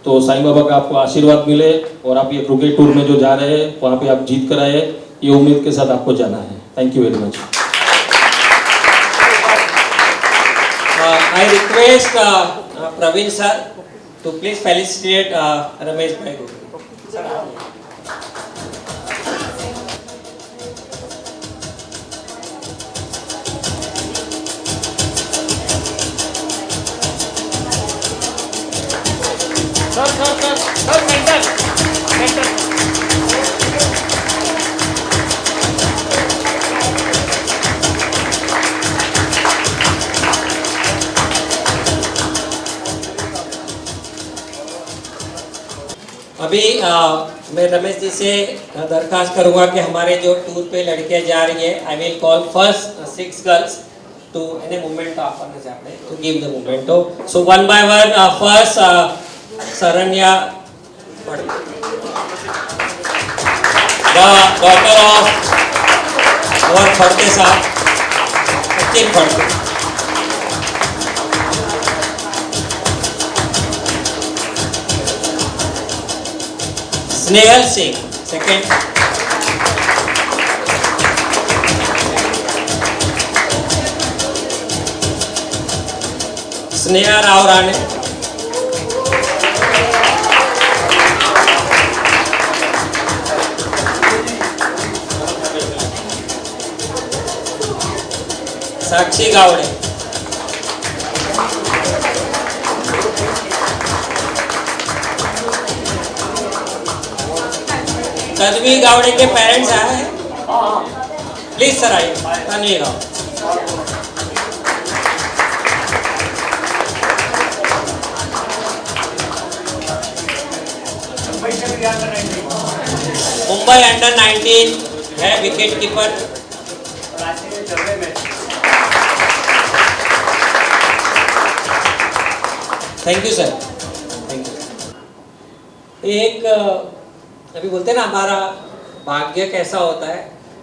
तो साईं बाबा का आपको आशीर्वाद मिले और आप ये क्रिकेट टूर में जो जा रहे हैं वहाँ पे आप जीत कर आए, ये उम्मीद के साथ आपको जाना है। Thank you very much. I request Praveen sir to please felicitate Ramesh Bhai Guru. Sir, अभी मैं रमेश जी से दरखास्त करूंगा कि हमारे जो टूर पे लड़कियां जा रही है, I will call first 6 girls to any movement आपने जाने to give the movement. So one by one first Sharanya, the daughter of और फड़के साहब, सचिन फड़के। स्नेहल सिंह सेकंड, स्नेहा राव राणे, साक्षी गावड़े, तन्वी गावड़े के पेरेंट्स आए हैं, प्लीज सर आइए, तन्वी गावड़े। मुंबई अंडर 19 है wicket keeper. Thank you sir, thank you. एक अभी बोलते हैं ना हमारा भाग्य कैसा होता है,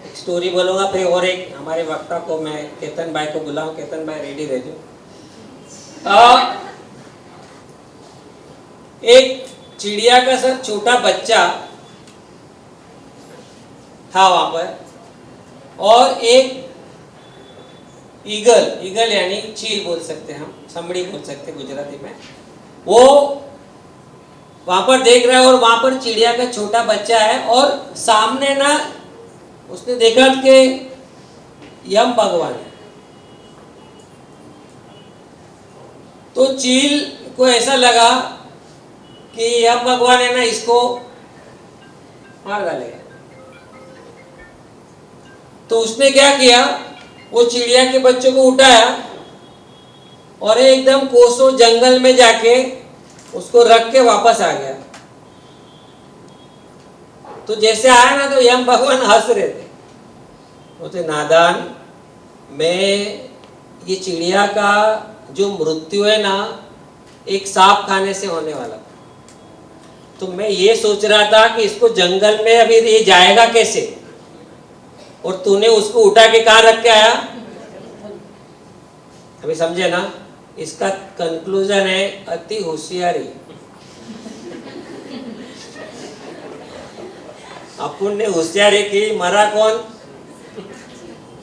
एक स्टोरी बोलूँगा, फिर और एक हमारे वक्ता को मैं केतन भाई को बुलाऊं। केतन भाई रेडी रह जाओ। एक चिड़िया का सर छोटा बच्चा था वहां पर, और एक ईगल, ईगल यानी चील बोल सकते हैं हम, समड़ी बोल सकते हैं गुजराती में, वो वहां पर देख रहा है और वहां पर चिड़िया का छोटा बच्चा है, और सामने ना उसने देखा कि यम भगवान है। तो चील को ऐसा लगा कि यम भगवान है ना, इसको मार डालेगा। तो उसने क्या किया, वो चिड़िया के बच्चों को उठाया और एकदम कोसों जंगल में जाके उसको रख के वापस आ गया। तो जैसे आया ना, तो यम भगवान हंस रहे थे, बोलते नादान, मैं ये चिड़िया का जो मृत्यु है ना, एक सांप खाने से होने वाला था। तो मैं ये सोच रहा था कि इसको जंगल में अभी ये जाएगा कैसे, और तूने उसको उठा के कहाँ रख के आया। अभी समझे ना, इसका कंक्लूजन है अति होशियारी। अपन ने होशियारी की, मरा कौन,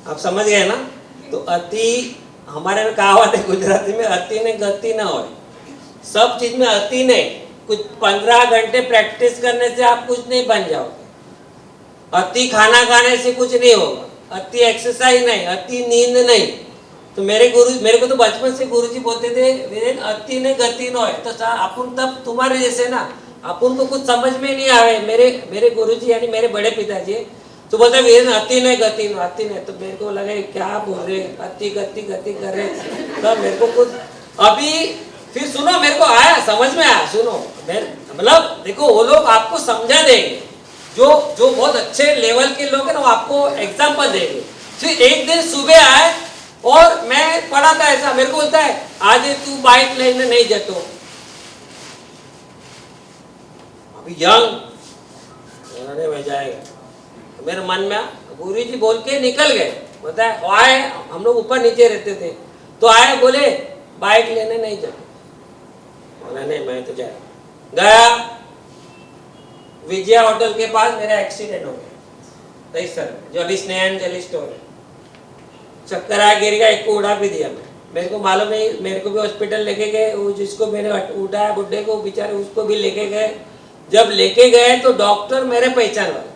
आप समझ गए ना। तो अति, हमारे में कहावत है गुजराती में, अति ने गति ना हो। सब चीज में अति नहीं, कुछ 15 घंटे प्रैक्टिस करने से आप कुछ नहीं बन जाओगे। अति खाना खाने से कुछ नहीं होगा, अति एक्सरसाइज नहीं, अति नींद नहीं। तो मेरे को तो बचपन से गुरुजी बोलते थे, वीरेन अति ने गति न होए। तो अपन तब तुम्हारे जैसे ना, अपन को कुछ समझ में नहीं आवे। मेरे गुरुजी यानी मेरे बड़े पिताजी तो बोलते वीरेन अति ने गति न, अति ने। तो मेरे को लगा क्या बोल रहे, अति गति गति कर रहे। तो मेरे को कुछ अभी फिर सुनो, मेरे को आया, समझ में आया। सुनो, मतलब देखो, वो लोग आपको समझा देंगे, जो बहुत अच्छे लेवल के लोग हैं ना, वो आपको एग्जाम्पल देंगे। फिर एक दिन सुबह आए और मैं पढ़ा था ऐसा, मेरे को बोलता है आज तू बाइक लेने नहीं जातो, अभी यंग अरे मैं जाएगा। मेरे मन में गुरु जी बोल के निकल गए, बोलता है आए, हम लोग ऊपर नीचे रहते थे, तो आए बोले बाइक लेने नहीं जाते, बोला नहीं मैं तो जाएगा। गया विजया होटल के पास, मेरा एक्सीडेंट हो गया सही सर, जो अभी स्नेहांजलि स्टोर है, चक्कर आया, गिर गया, एक को उड़ा भी दिया। मेरे को मालूम नहीं, मेरे को भी हॉस्पिटल लेके गए, वो जिसको मैंने उठाया बुड्ढे को बेचारे उसको भी लेके गए। जब लेके गए तो डॉक्टर मेरे पहचान वाला,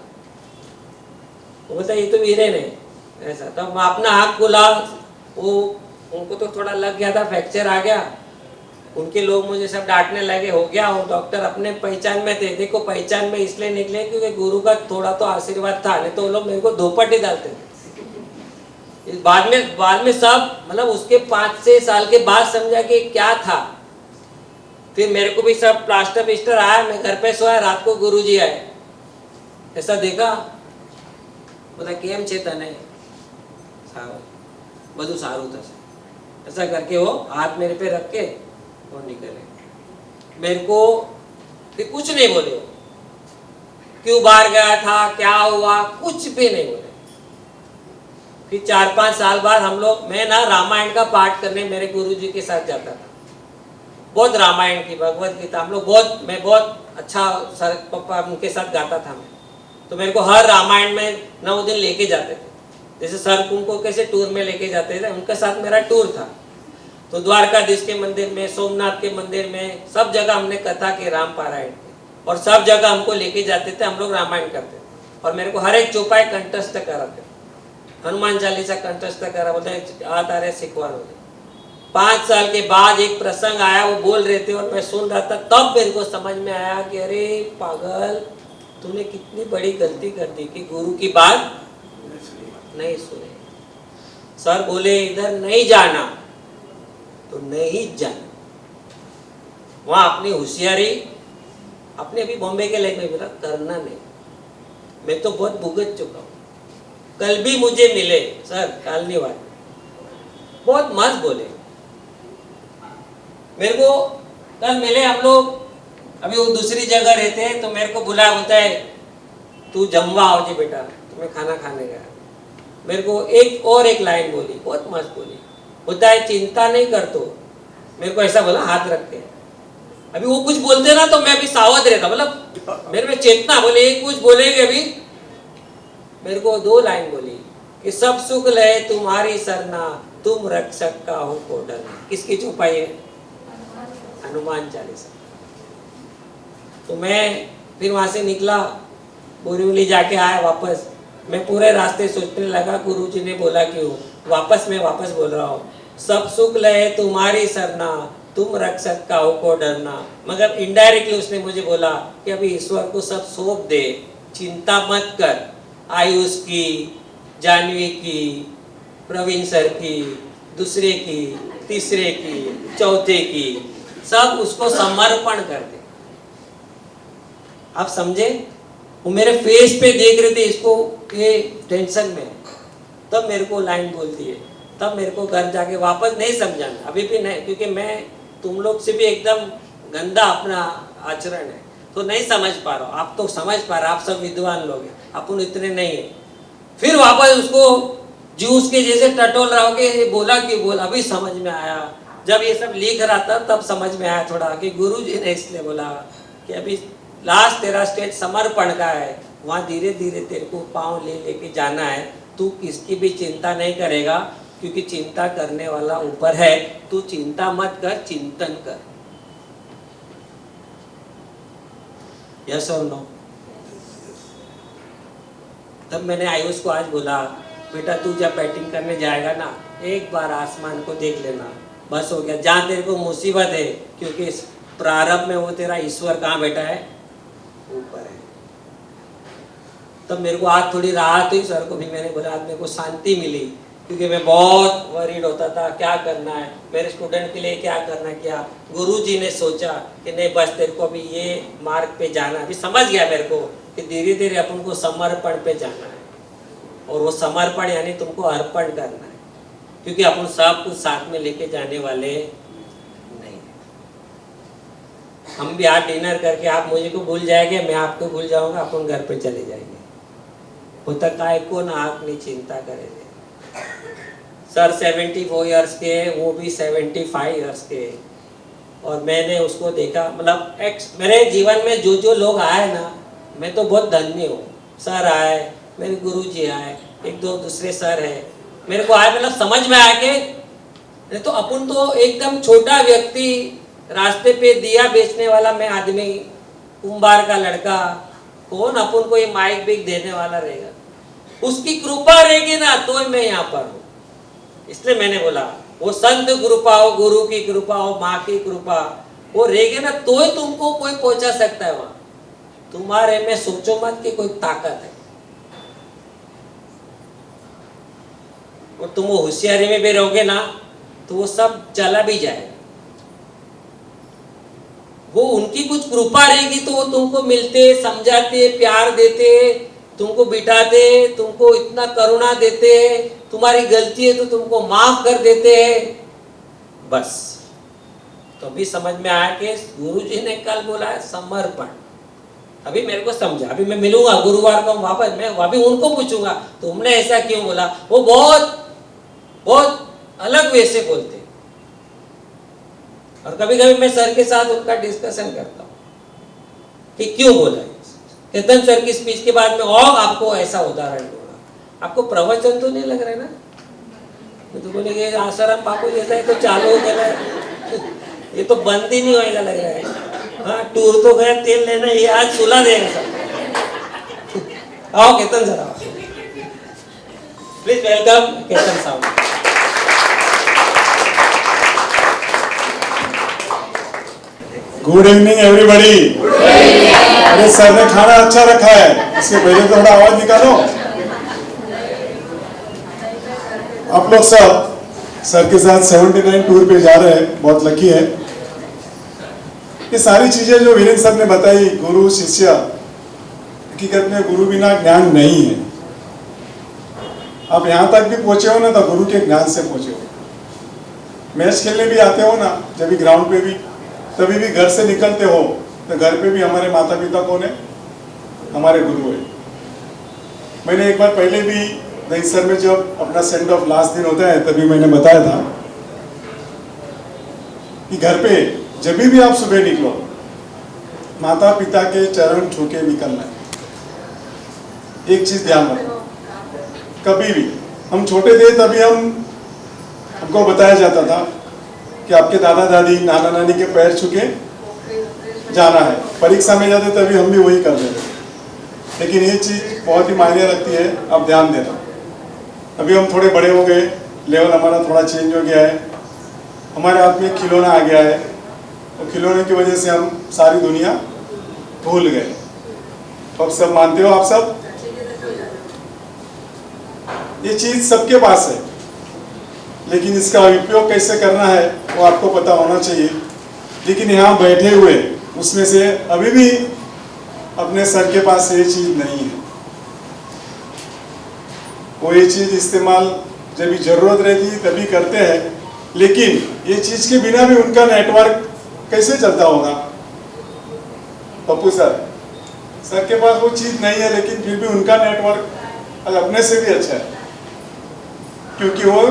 वो बोलता ये तो वीरे नहीं ऐसा। तब मैं अपना हाथ खुला, वो उनको तो थोड़ा लग गया था, फ्रैक्चर आ गया, उनके लोग मुझे सब डांटने लगे, हो गया। वो डॉक्टर अपने पहचान में थे, देखो पहचान में इसलिए निकले क्योंकि गुरु का थोड़ा तो आशीर्वाद था, नहीं तो वो लोग मेरे को धोपट ही डालते थे। बाद में सब मतलब उसके 5-6 साल के बाद समझा कि क्या था। फिर मेरे को भी सब प्लास्टर पिस्टर आया, मैं घर पे सोया, रात को गुरुजी आए, ऐसा देखा, बोला केम छे तने, બધું સારું થશે, ऐसा करके वो हाथ मेरे पे रख के वो निकले। मेरे को फिर कुछ नहीं बोले, क्यों बाहर गया था, क्या हुआ, कुछ भी नहीं बोले। फिर 4-5 साल बाद हम लोग, मैं ना रामायण का पाठ करने मेरे गुरुजी के साथ जाता था, बहुत रामायण की भगवत गीता हम लोग बहुत, मैं बहुत अच्छा सर पापा उनके साथ गाता था मैं, तो मेरे को हर रामायण में 9 दिन लेके जाते थे, जैसे सर उनको कैसे टूर में लेके जाते थे, उनके साथ मेरा टूर था। तो द्वारकाधीश के मंदिर में, सोमनाथ के मंदिर में, सब जगह हमने कथा के राम पारायण के, और सब जगह हमको लेके जाते थे, हम लोग रामायण करते थे। और मेरे को हर एक चौपाई कंठस्थ कराते, हनुमान चालीसा कंठस्थ करा, बोलते आ तारे सिखवा। 5 साल के बाद एक प्रसंग आया, वो बोल रहे थे और मैं सुन रहा था, तब मेरे को समझ में आया कि अरे पागल, तूने कितनी बड़ी गलती कर दी कि गुरु की बात नहीं सुने। सर बोले इधर नहीं जाना तो नहीं जाना, वहां अपनी होशियारी, अपने अभी बॉम्बे के लाइफ में बोला करना नहीं। मैं तो बहुत भुगत चुका हूं। कल भी मुझे मिले सर, कालनीवाल, बहुत मस्त बोले मेरे को। कल मिले हम लोग, अभी वो दूसरी जगह रहते हैं, तो मेरे को बुलाया, बोलता है तू जमवा आओ जी बेटा, तो मैं खाना खाने गया। मेरे को एक लाइन बोली, बहुत मस्त बोली, बोलता है चिंता नहीं कर, तो मेरे को ऐसा बोला हाथ रख के। अभी वो कुछ बोलते ना तो मैं अभी सावध रहता, मतलब मेरे में चेतना, बोले ये कुछ बोलेंगे अभी। मेरे को 2 लाइन बोली कि सब सुख लहे तुम्हारी सरना, तुम रक्षक का हो को डरना। किसकी चौपाई है? हनुमान चालीसा। तो मैं फिर वहां से निकला, बोरीवली जाके आया वापस। मैं पूरे रास्ते सोचने लगा, गुरुजी ने बोला क्यों, मैं वापस बोल रहा हूँ, सब सुख लहे तुम्हारी सरना, तुम रक्षक का हो को डरना। मगर इनडायरेक्टली उसने मुझे बोला कि अभी ईश्वर को सब सौंप दे, चिंता मत कर। आयुष की, जानवी की, प्रवीण सर की, दूसरे की, तीसरे की, चौथे की, सब उसको समर्पण कर दे। आप समझे? वो मेरे फेस पे देख रहे थे इसको, ये टेंशन में। तब मेरे को लाइन बोलती है, तब मेरे को घर जाके वापस नहीं समझाना, अभी भी नहीं, क्योंकि मैं तुम लोग से भी एकदम गंदा अपना आचरण है, तो नहीं समझ पा रहा हूँ। आप तो समझ पा रहे, आप सब विद्वान लोग हैं, अपन इतने नहीं है। फिर वापस उसको जूस के जैसे टटोल रहा हो कि ये बोला कि बोला, अभी समझ में आया। जब ये सब लिख रहा था तब समझ में आया थोड़ा कि गुरुजी ने इसलिए बोला कि अभी लास्ट तेरा स्टेज समर्पण का है, वहाँ धीरे धीरे तेरे को पाँव लेके जाना है। तू किसकी भी चिंता नहीं करेगा, क्योंकि चिंता करने वाला ऊपर है। तू चिंता मत कर, चिंतन कर। यस और नो? तब मैंने आयुष को आज बोला, बेटा तू जब बैटिंग करने जाएगा ना, एक बार आसमान को देख लेना, बस हो गया। जहाँ तेरे को मुसीबत है, क्योंकि इस प्रारंभ में वो तेरा ईश्वर कहाँ बैठा है? ऊपर है। तब मेरे को आज थोड़ी राहत हुई। सर को भी मैंने बोला, आज मेरे को शांति मिली, क्योंकि मैं बहुत वरीड होता था, क्या करना है मेरे स्टूडेंट के लिए, क्या करना क्या। गुरुजी ने सोचा कि नहीं, बस तेरे को अभी ये मार्ग पे जाना है। अभी समझ गया मेरे को कि धीरे धीरे अपन को समर्पण पे जाना है, और वो समर्पण यानी तुमको अर्पण करना है। क्योंकि अपन सब कुछ साथ में लेके जाने वाले नहीं। हम भी आज डिनर करके आप मुझे को भूल जाएंगे, मैं आपको भूल जाऊंगा, अपन घर पे चले जाएंगे। होता काय को ना आपने चिंता करेंगे। सर 74 इयर्स के, वो भी 75 इयर्स के, और मैंने उसको देखा, मतलब मेरे जीवन में जो जो लोग आए ना, मैं तो बहुत धन्य हूँ। सर आए, मेरे गुरुजी आए, एक दो दूसरे सर है, मेरे को आए, मतलब समझ में आया कि नहीं तो अपन तो एकदम छोटा व्यक्ति, रास्ते पे दिया बेचने वाला मैं आदमी, कुंभार का लड़का, कौन अपन को ये माइक बिक देने वाला रहेगा। उसकी कृपा रहेगी ना तो मैं यहाँ पर हूँ। इसलिए मैंने बोला वो संत कृपा हो, गुरु की कृपा हो, माँ की कृपा वो रहेगी ना तो ही तुमको कोई पहुंचा सकता है वहां। तुम्हारे में सोचो मत कि कोई ताकत है, और तुम वो होशियारी में भी रहोगे ना तो वो सब चला भी जाएगा। वो उनकी कुछ कृपा रहेगी तो वो तुमको मिलते, समझाते, प्यार देते, तुमको बिठाते, तुमको इतना करुणा देते, तुम्हारी गलती है तो तुमको माफ कर देते हैं। बस तो अभी समझ में आया कि गुरु जी ने कल बोला है समर्पण। अभी मेरे को समझा, अभी मैं मिलूंगा गुरुवार को वापस, मैं अभी उनको पूछूंगा तुमने ऐसा क्यों बोला। वो बहुत बहुत अलग वे से बोलते, और कभी कभी मैं सर के साथ उनका डिस्कशन करता हूँ कि क्यों बोला। केतन सर की स्पीच के बाद में और आपको ऐसा उदाहरण दूंगा। आपको प्रवचन तो नहीं लग रहा है ना? मैं तो बोले कि आसाराम बापू जैसा है तो चालू हो गया है, ये तो बंद ही नहीं होएगा लग रहा है। हाँ, टूर तो गया, तेल लेना, ये आज सुला देगा सब। आओ केतन सर, आओ प्लीज, वेलकम केतन साहब। Good evening everybody. अरे सर ने खाना अच्छा रखा है, इसके पहले तो थोड़ा आवाज निकालो। आप लोग सब सर के साथ 79 टूर पे जा रहे हैं, बहुत लकी है। ये सारी चीजें जो वीरेंद्र सर ने बताई, गुरु शिष्य, हकीकत में गुरु बिना ज्ञान नहीं है। आप यहाँ तक भी पहुंचे हो ना तो गुरु के ज्ञान से पहुंचे हो। मैच खेलने भी आते हो ना, जब भी ग्राउंड पे भी, तभी भी घर से निकलते हो तो घर पे भी हमारे माता पिता कौन है? हमारे गुरु है। मैंने एक बार पहले भी नहीं सर में जब अपना सेंड ऑफ लास्ट दिन होता है तभी मैंने बताया था कि घर पे जब भी आप सुबह निकलो माता पिता के चरण छू के निकलना है। एक चीज ध्यान रखो, कभी भी हम छोटे थे तभी हमको बताया जाता था कि आपके दादा दादी नाना नानी के पैर छू के जाना है। परीक्षा में जाते तभी हम भी वही कर रहे थे। लेकिन ये चीज बहुत ही मायने रखती है, आप ध्यान देना। अभी हम थोड़े बड़े हो गए, लेवल हमारा थोड़ा चेंज हो गया है, हमारे हाथ में खिलौना आ गया है, और खिलौने की वजह से हम सारी दुनिया भूल गए। अब सब मानते हो आप सब, ये चीज सबके पास है, लेकिन इसका उपयोग कैसे करना है वो आपको पता होना चाहिए। लेकिन यहाँ बैठे हुए उसमें से अभी भी अपने सर के पास ये चीज नहीं है। वो ये चीज इस्तेमाल जब भी जरूरत रहती है तभी करते हैं, लेकिन ये चीज के बिना भी उनका नेटवर्क कैसे चलता होगा? पप्पू सर के पास वो चीज नहीं है, लेकिन फिर भी उनका नेटवर्क अपने से भी अच्छा है, क्योंकि वो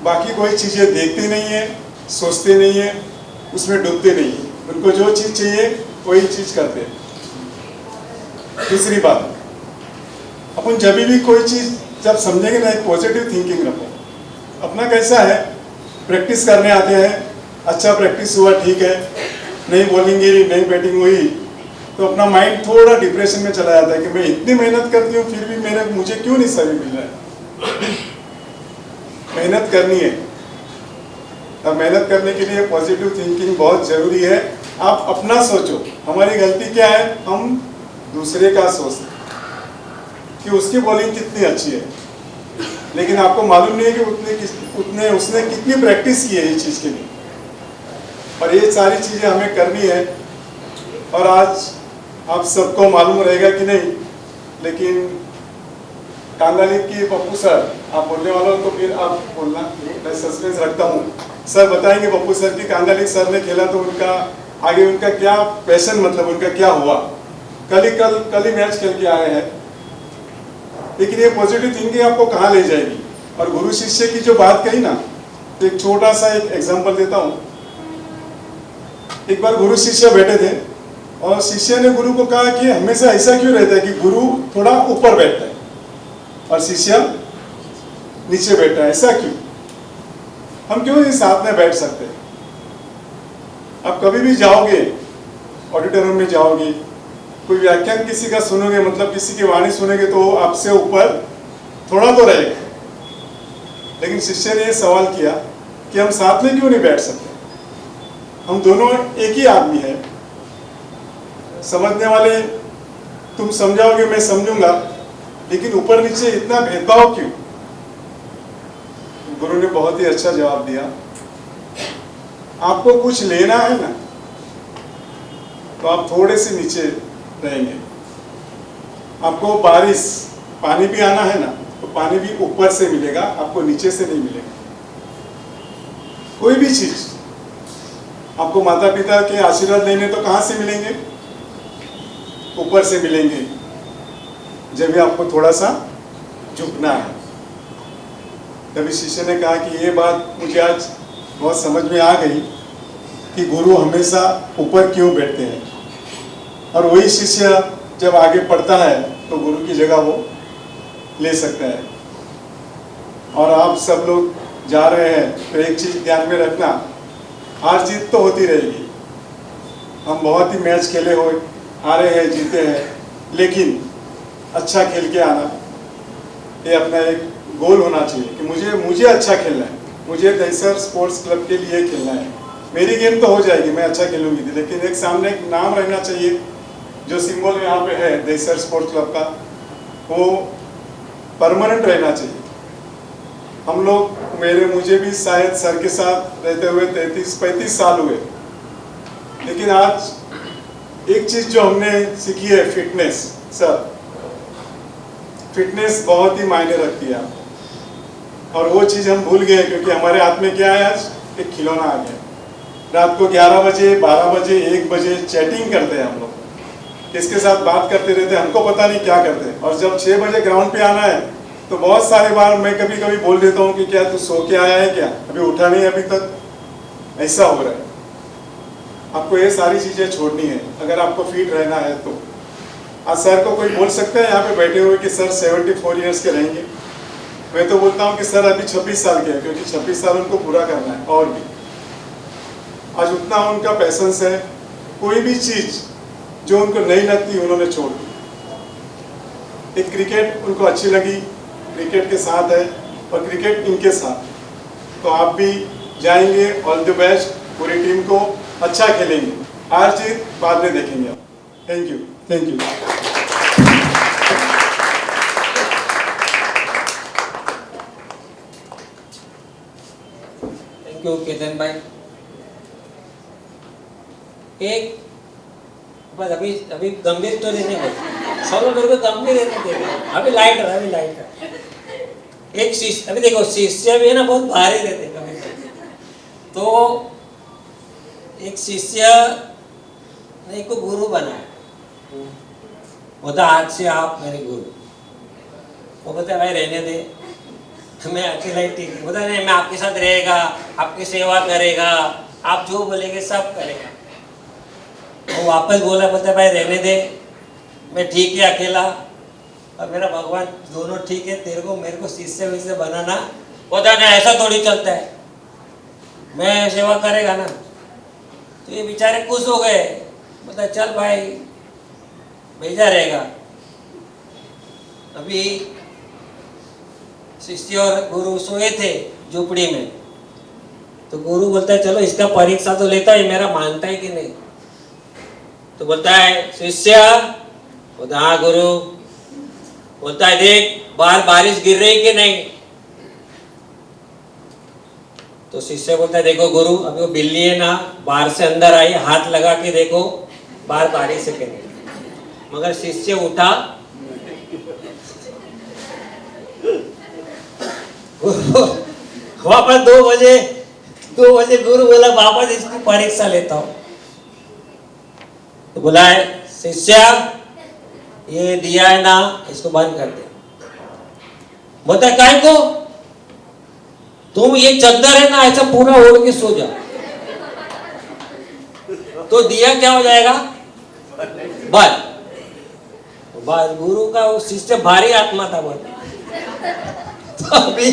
बाकी कोई चीजें देखते नहीं है, सोचते नहीं है, उसमें डूबते नहीं है। उनको जो चीज चाहिए वही चीज करते हैं। दूसरी बात, अपन जब भी कोई चीज जब समझेंगे ना, एक पॉजिटिव थिंकिंग रखो। अपना कैसा है, प्रैक्टिस करने आते हैं, अच्छा प्रैक्टिस हुआ ठीक है, नहीं बॉलिंग नहीं बैटिंग हुई तो अपना माइंड थोड़ा डिप्रेशन में चला जाता है कि मैं इतनी मेहनत करती हूँ फिर भी मुझे क्यों नहीं सही मिल रहा है। मेहनत करनी है, अब मेहनत करने के लिए पॉजिटिव थिंकिंग बहुत जरूरी है। आप अपना सोचो, हमारी गलती क्या है, हम दूसरे का सोचते कि उसकी बॉलिंग कितनी अच्छी है, लेकिन आपको मालूम नहीं है कि उसने कितनी प्रैक्टिस की है इस चीज के लिए। और ये सारी चीजें हमें करनी है, और आज आप सबको मालूम रहेगा कि नहीं, लेकिन कांदालिक की पप्पू सर, आप बोलने वाले हो तो फिर आप बोलना, मैं सस्पेंस रखता हूँ। सर बताएंगे पप्पू सर की कांदालिक सर ने खेला तो उनका आगे उनका क्या पैशन, मतलब उनका क्या हुआ। कल ही मैच खेल के आए हैं, लेकिन ये पॉजिटिव थिंकिंग आपको कहाँ ले जाएगी। और गुरु शिष्य की जो बात कही ना, तो एक छोटा सा एक एग्जांपल देता हूँ। एक बार गुरु शिष्य बैठे थे और शिष्य ने गुरु को कहा कि हमेशा ऐसा क्यों रहता है कि गुरु थोड़ा ऊपर बैठता है और शिष्य नीचे बैठा है, ऐसा क्यों? हम क्यों नहीं साथ में बैठ सकते? आप कभी भी जाओगे, ऑडिटोरियम में जाओगे, कोई व्याख्यान किसी का सुनोगे, मतलब किसी की वाणी सुनोगे, तो आपसे ऊपर थोड़ा तो रहेगा। लेकिन शिष्य ने यह सवाल किया कि हम साथ में क्यों नहीं बैठ सकते? हम दोनों एक ही आदमी है। समझने वाले तुम समझाओगे, मैं समझूंगा, लेकिन ऊपर नीचे इतना भेदभाव क्यों? गुरु ने बहुत ही अच्छा जवाब दिया, आपको कुछ लेना है ना, तो आप थोड़े से नीचे रहेंगे। आपको बारिश, पानी भी आना है ना, तो पानी भी ऊपर से मिलेगा, आपको नीचे से नहीं मिलेगा। कोई भी चीज आपको माता पिता के आशीर्वाद लेने तो कहां से मिलेंगे? ऊपर से मिलेंगे, जब भी आपको थोड़ा सा झुकना है। तभी शिष्य ने कहा कि ये बात मुझे आज बहुत समझ में आ गई कि गुरु हमेशा ऊपर क्यों बैठते हैं। और वही शिष्य जब आगे पढ़ता है तो गुरु की जगह वो ले सकता है। और आप सब लोग जा रहे हैं तो एक चीज ध्यान में रखना, हार जीत तो होती रहेगी। हम बहुत ही मैच खेले हुए आ रहे हैं, जीते हैं, लेकिन अच्छा खेल के आना, ये अपना एक गोल होना चाहिए कि मुझे अच्छा खेलना है, मुझे दहीसर स्पोर्ट्स क्लब के लिए खेलना है। मेरी गेम तो हो जाएगी, मैं अच्छा खेलूंगी, लेकिन एक सामने एक नाम रहना चाहिए, जो सिंबल यहाँ पे है दहीसर स्पोर्ट्स क्लब का, वो परमानेंट रहना चाहिए। हम लोग, मुझे भी शायद सर के साथ रहते हुए 33-35 साल हुए, लेकिन आज एक चीज जो हमने सीखी है, फिटनेस। सर, फिटनेस बहुत ही मायने रखती है, और वो चीज हम भूल गए, क्योंकि हमारे हाथ में क्या है, आज एक खिलौना आ गया। रात को 11 बजे, 12 बजे, 1 बजे चैटिंग करते हैं हम लोग, किसके साथ बात करते रहते हैं, हमको पता नहीं क्या करते हैं। और जब 6 बजे ग्राउंड पे आना है, तो बहुत सारे बार मैं कभी कभी बोल देता हूँ कि क्या तू सो के आया है क्या, अभी उठा नहीं अभी तक, ऐसा हो रहा है। आपको ये सारी चीजें छोड़नी है अगर आपको फिट रहना है तो। आज सर को कोई बोल सकता है यहाँ पे बैठे हुए कि सर 74 ईयर्स के रहेंगे? मैं तो बोलता हूँ कि सर अभी 26 साल के हैं, क्योंकि 26 साल उनको पूरा करना है। और भी आज उतना उनका पैशंस है, कोई भी चीज जो उनको नहीं लगती उन्होंने छोड़ दी। एक क्रिकेट उनको अच्छी लगी, क्रिकेट के साथ है, और क्रिकेट इनके साथ। तो आप भी जाएंगे, ऑल द बेस्ट, पूरी टीम को अच्छा खेलेंगे, हार जीत बाद में देखेंगे आप। Thank you, thank you. Thank you Ketan भाई। एक बस अभी गंभीर स्टोरी नहीं बोल, सब लोग मेरे को गंभीर रहने देते, अभी लाइट है, अभी लाइट है। एक शिष्य, अभी देखो शिष्य भी है ना, बहुत भारी रहते हैं कभी। तो एक शिष्य ने को गुरु बनाया, बोलता आज से आप मेरे गुरु। वो बोलता भाई रहने दे, मैं अकेला ही ठीक है। बोलता नहीं, मैं आपके साथ रहेगा, आपकी सेवा करेगा, आप जो बोलेंगे सब करेगा। वो वापस बोला, बोलता भाई रहने दे, मैं ठीक है अकेला, और मेरा भगवान दोनों ठीक है, तेरे को मेरे को शिष्य विष्य बनाना। बोलता नहीं, ऐसा थोड़ी चलता है, मैं सेवा करेगा ना। तो ये बेचारे खुश हो गए, बोलता चल भाई भेजा रहेगा। अभी शिष्य और गुरु सोए थे झोपड़ी में, तो गुरु बोलता है चलो इसका परीक्षा तो लेता है, मेरा मानता है कि नहीं। तो बोलता है शिष्य, बोलता हाँ गुरु। बोलता है देख बाहर बारिश गिर रही कि नहीं। तो शिष्य बोलता है देखो गुरु, अभी वो बिल्ली है ना, बाहर से अंदर आई, हाथ लगा के देखो बाहर बारिश है कि नहीं। मगर शिष्य उठा, वापस 2 बजे गुरु बोला वापस इसकी परीक्षा लेता हूँ। तो बोला है शिष्या ये दिया है ना इसको बंद कर दे। बोलता काय को तुम ये चद्दर है ना ऐसा पूरा ओढ़ के सो जाओ तो दिया क्या हो जाएगा बंद। बस गुरु का वो शिष्य भारी आत्मा था बोल। तो अभी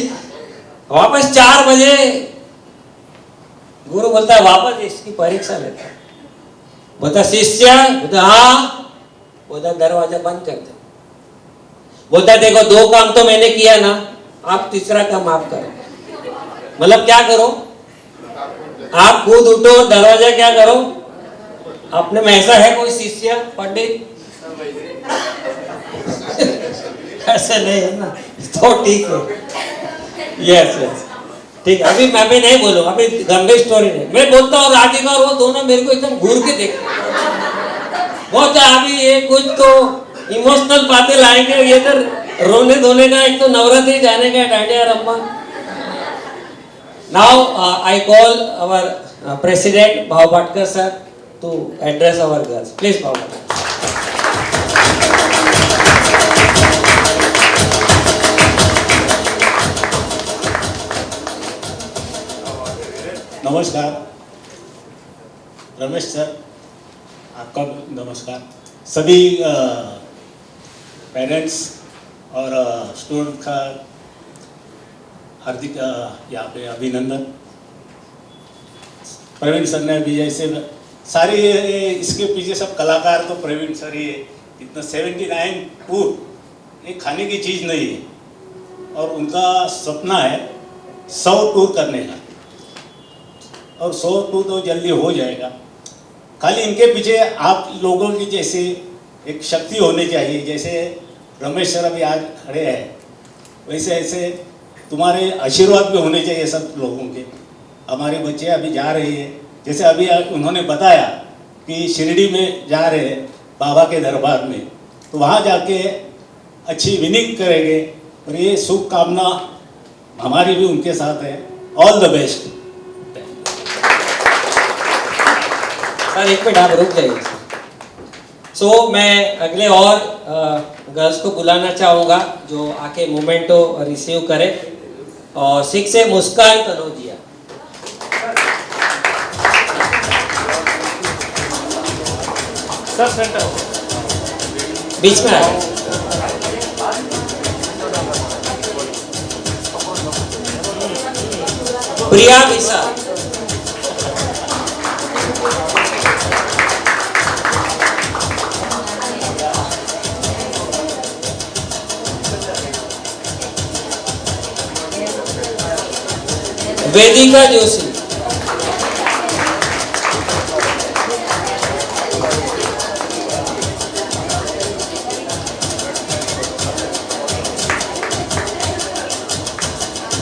वापस 4 बजे गुरु बोलता है वापस इसकी परीक्षा लेता है। बोलता शिष्य बोलता हाँ। बोलता दरवाजा बंद कर दे। बोलता देखो 2 काम तो मैंने किया ना आप तीसरा काम आप करो। मतलब क्या करो आप खुद उठो दरवाजा क्या करो अपने में ऐसा है कोई शिष्य पंडित ऐसा नहीं है ना तो ठीक है। यस यस ठीक है। अभी मैं भी नहीं बोलूँ अभी गंभीर स्टोरी नहीं मैं बोलता हूँ राधिका और वो दोनों मेरे को एकदम घूर के देखते बहुत है। अभी ये कुछ तो इमोशनल बातें लाएंगे ये तो रोने धोने का एक तो नवरात्रि जाने का डांडिया रम्मा। Now I call our president Bhav Patkar sir to address our girls please Bhav Patkar. नमस्कार रमेश सर आपका भी नमस्कार। सभी पेरेंट्स और स्टूडेंट का हार्दिक यहाँ पे अभिनंदन। प्रवीण सर ने भी जैसे सारे इसके पीछे सब कलाकार तो प्रवीण सर ही है। इतना 79 टूर ये खाने की चीज़ नहीं है और उनका सपना है 100 टूर करने का और 100 टूर तो जल्दी हो जाएगा। खाली इनके पीछे आप लोगों की जैसे एक शक्ति होनी चाहिए। जैसे रमेश सर अभी आज खड़े हैं वैसे ऐसे तुम्हारे आशीर्वाद भी होने चाहिए सब लोगों के। हमारे बच्चे अभी जा रहे हैं जैसे अभी उन्होंने बताया कि शिरडी में जा रहे हैं बाबा के दरबार में तो वहाँ जाके अच्छी विनिंग करेंगे और ये शुभकामना हमारी भी उनके साथ है। All the best. सर एक मिनट आप रुक जाइए। सो मैं अगले और गर्ल्स को बुलाना चाहूँगा जो आके मोमेंटो रिसीव करे और 6 से मुस्कान कनौजिया। सर सेंटर बीच में आए Priya Misa Vedika Joshi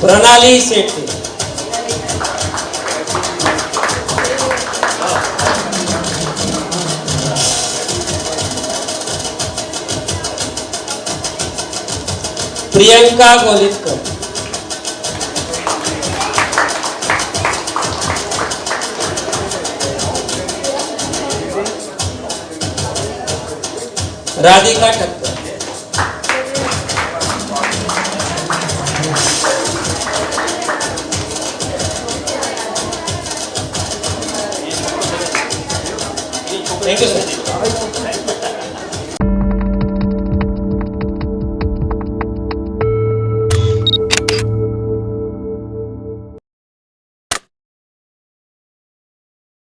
Pranali Sethi Priyanka Golitkar Radhika Thakkar thank you sir.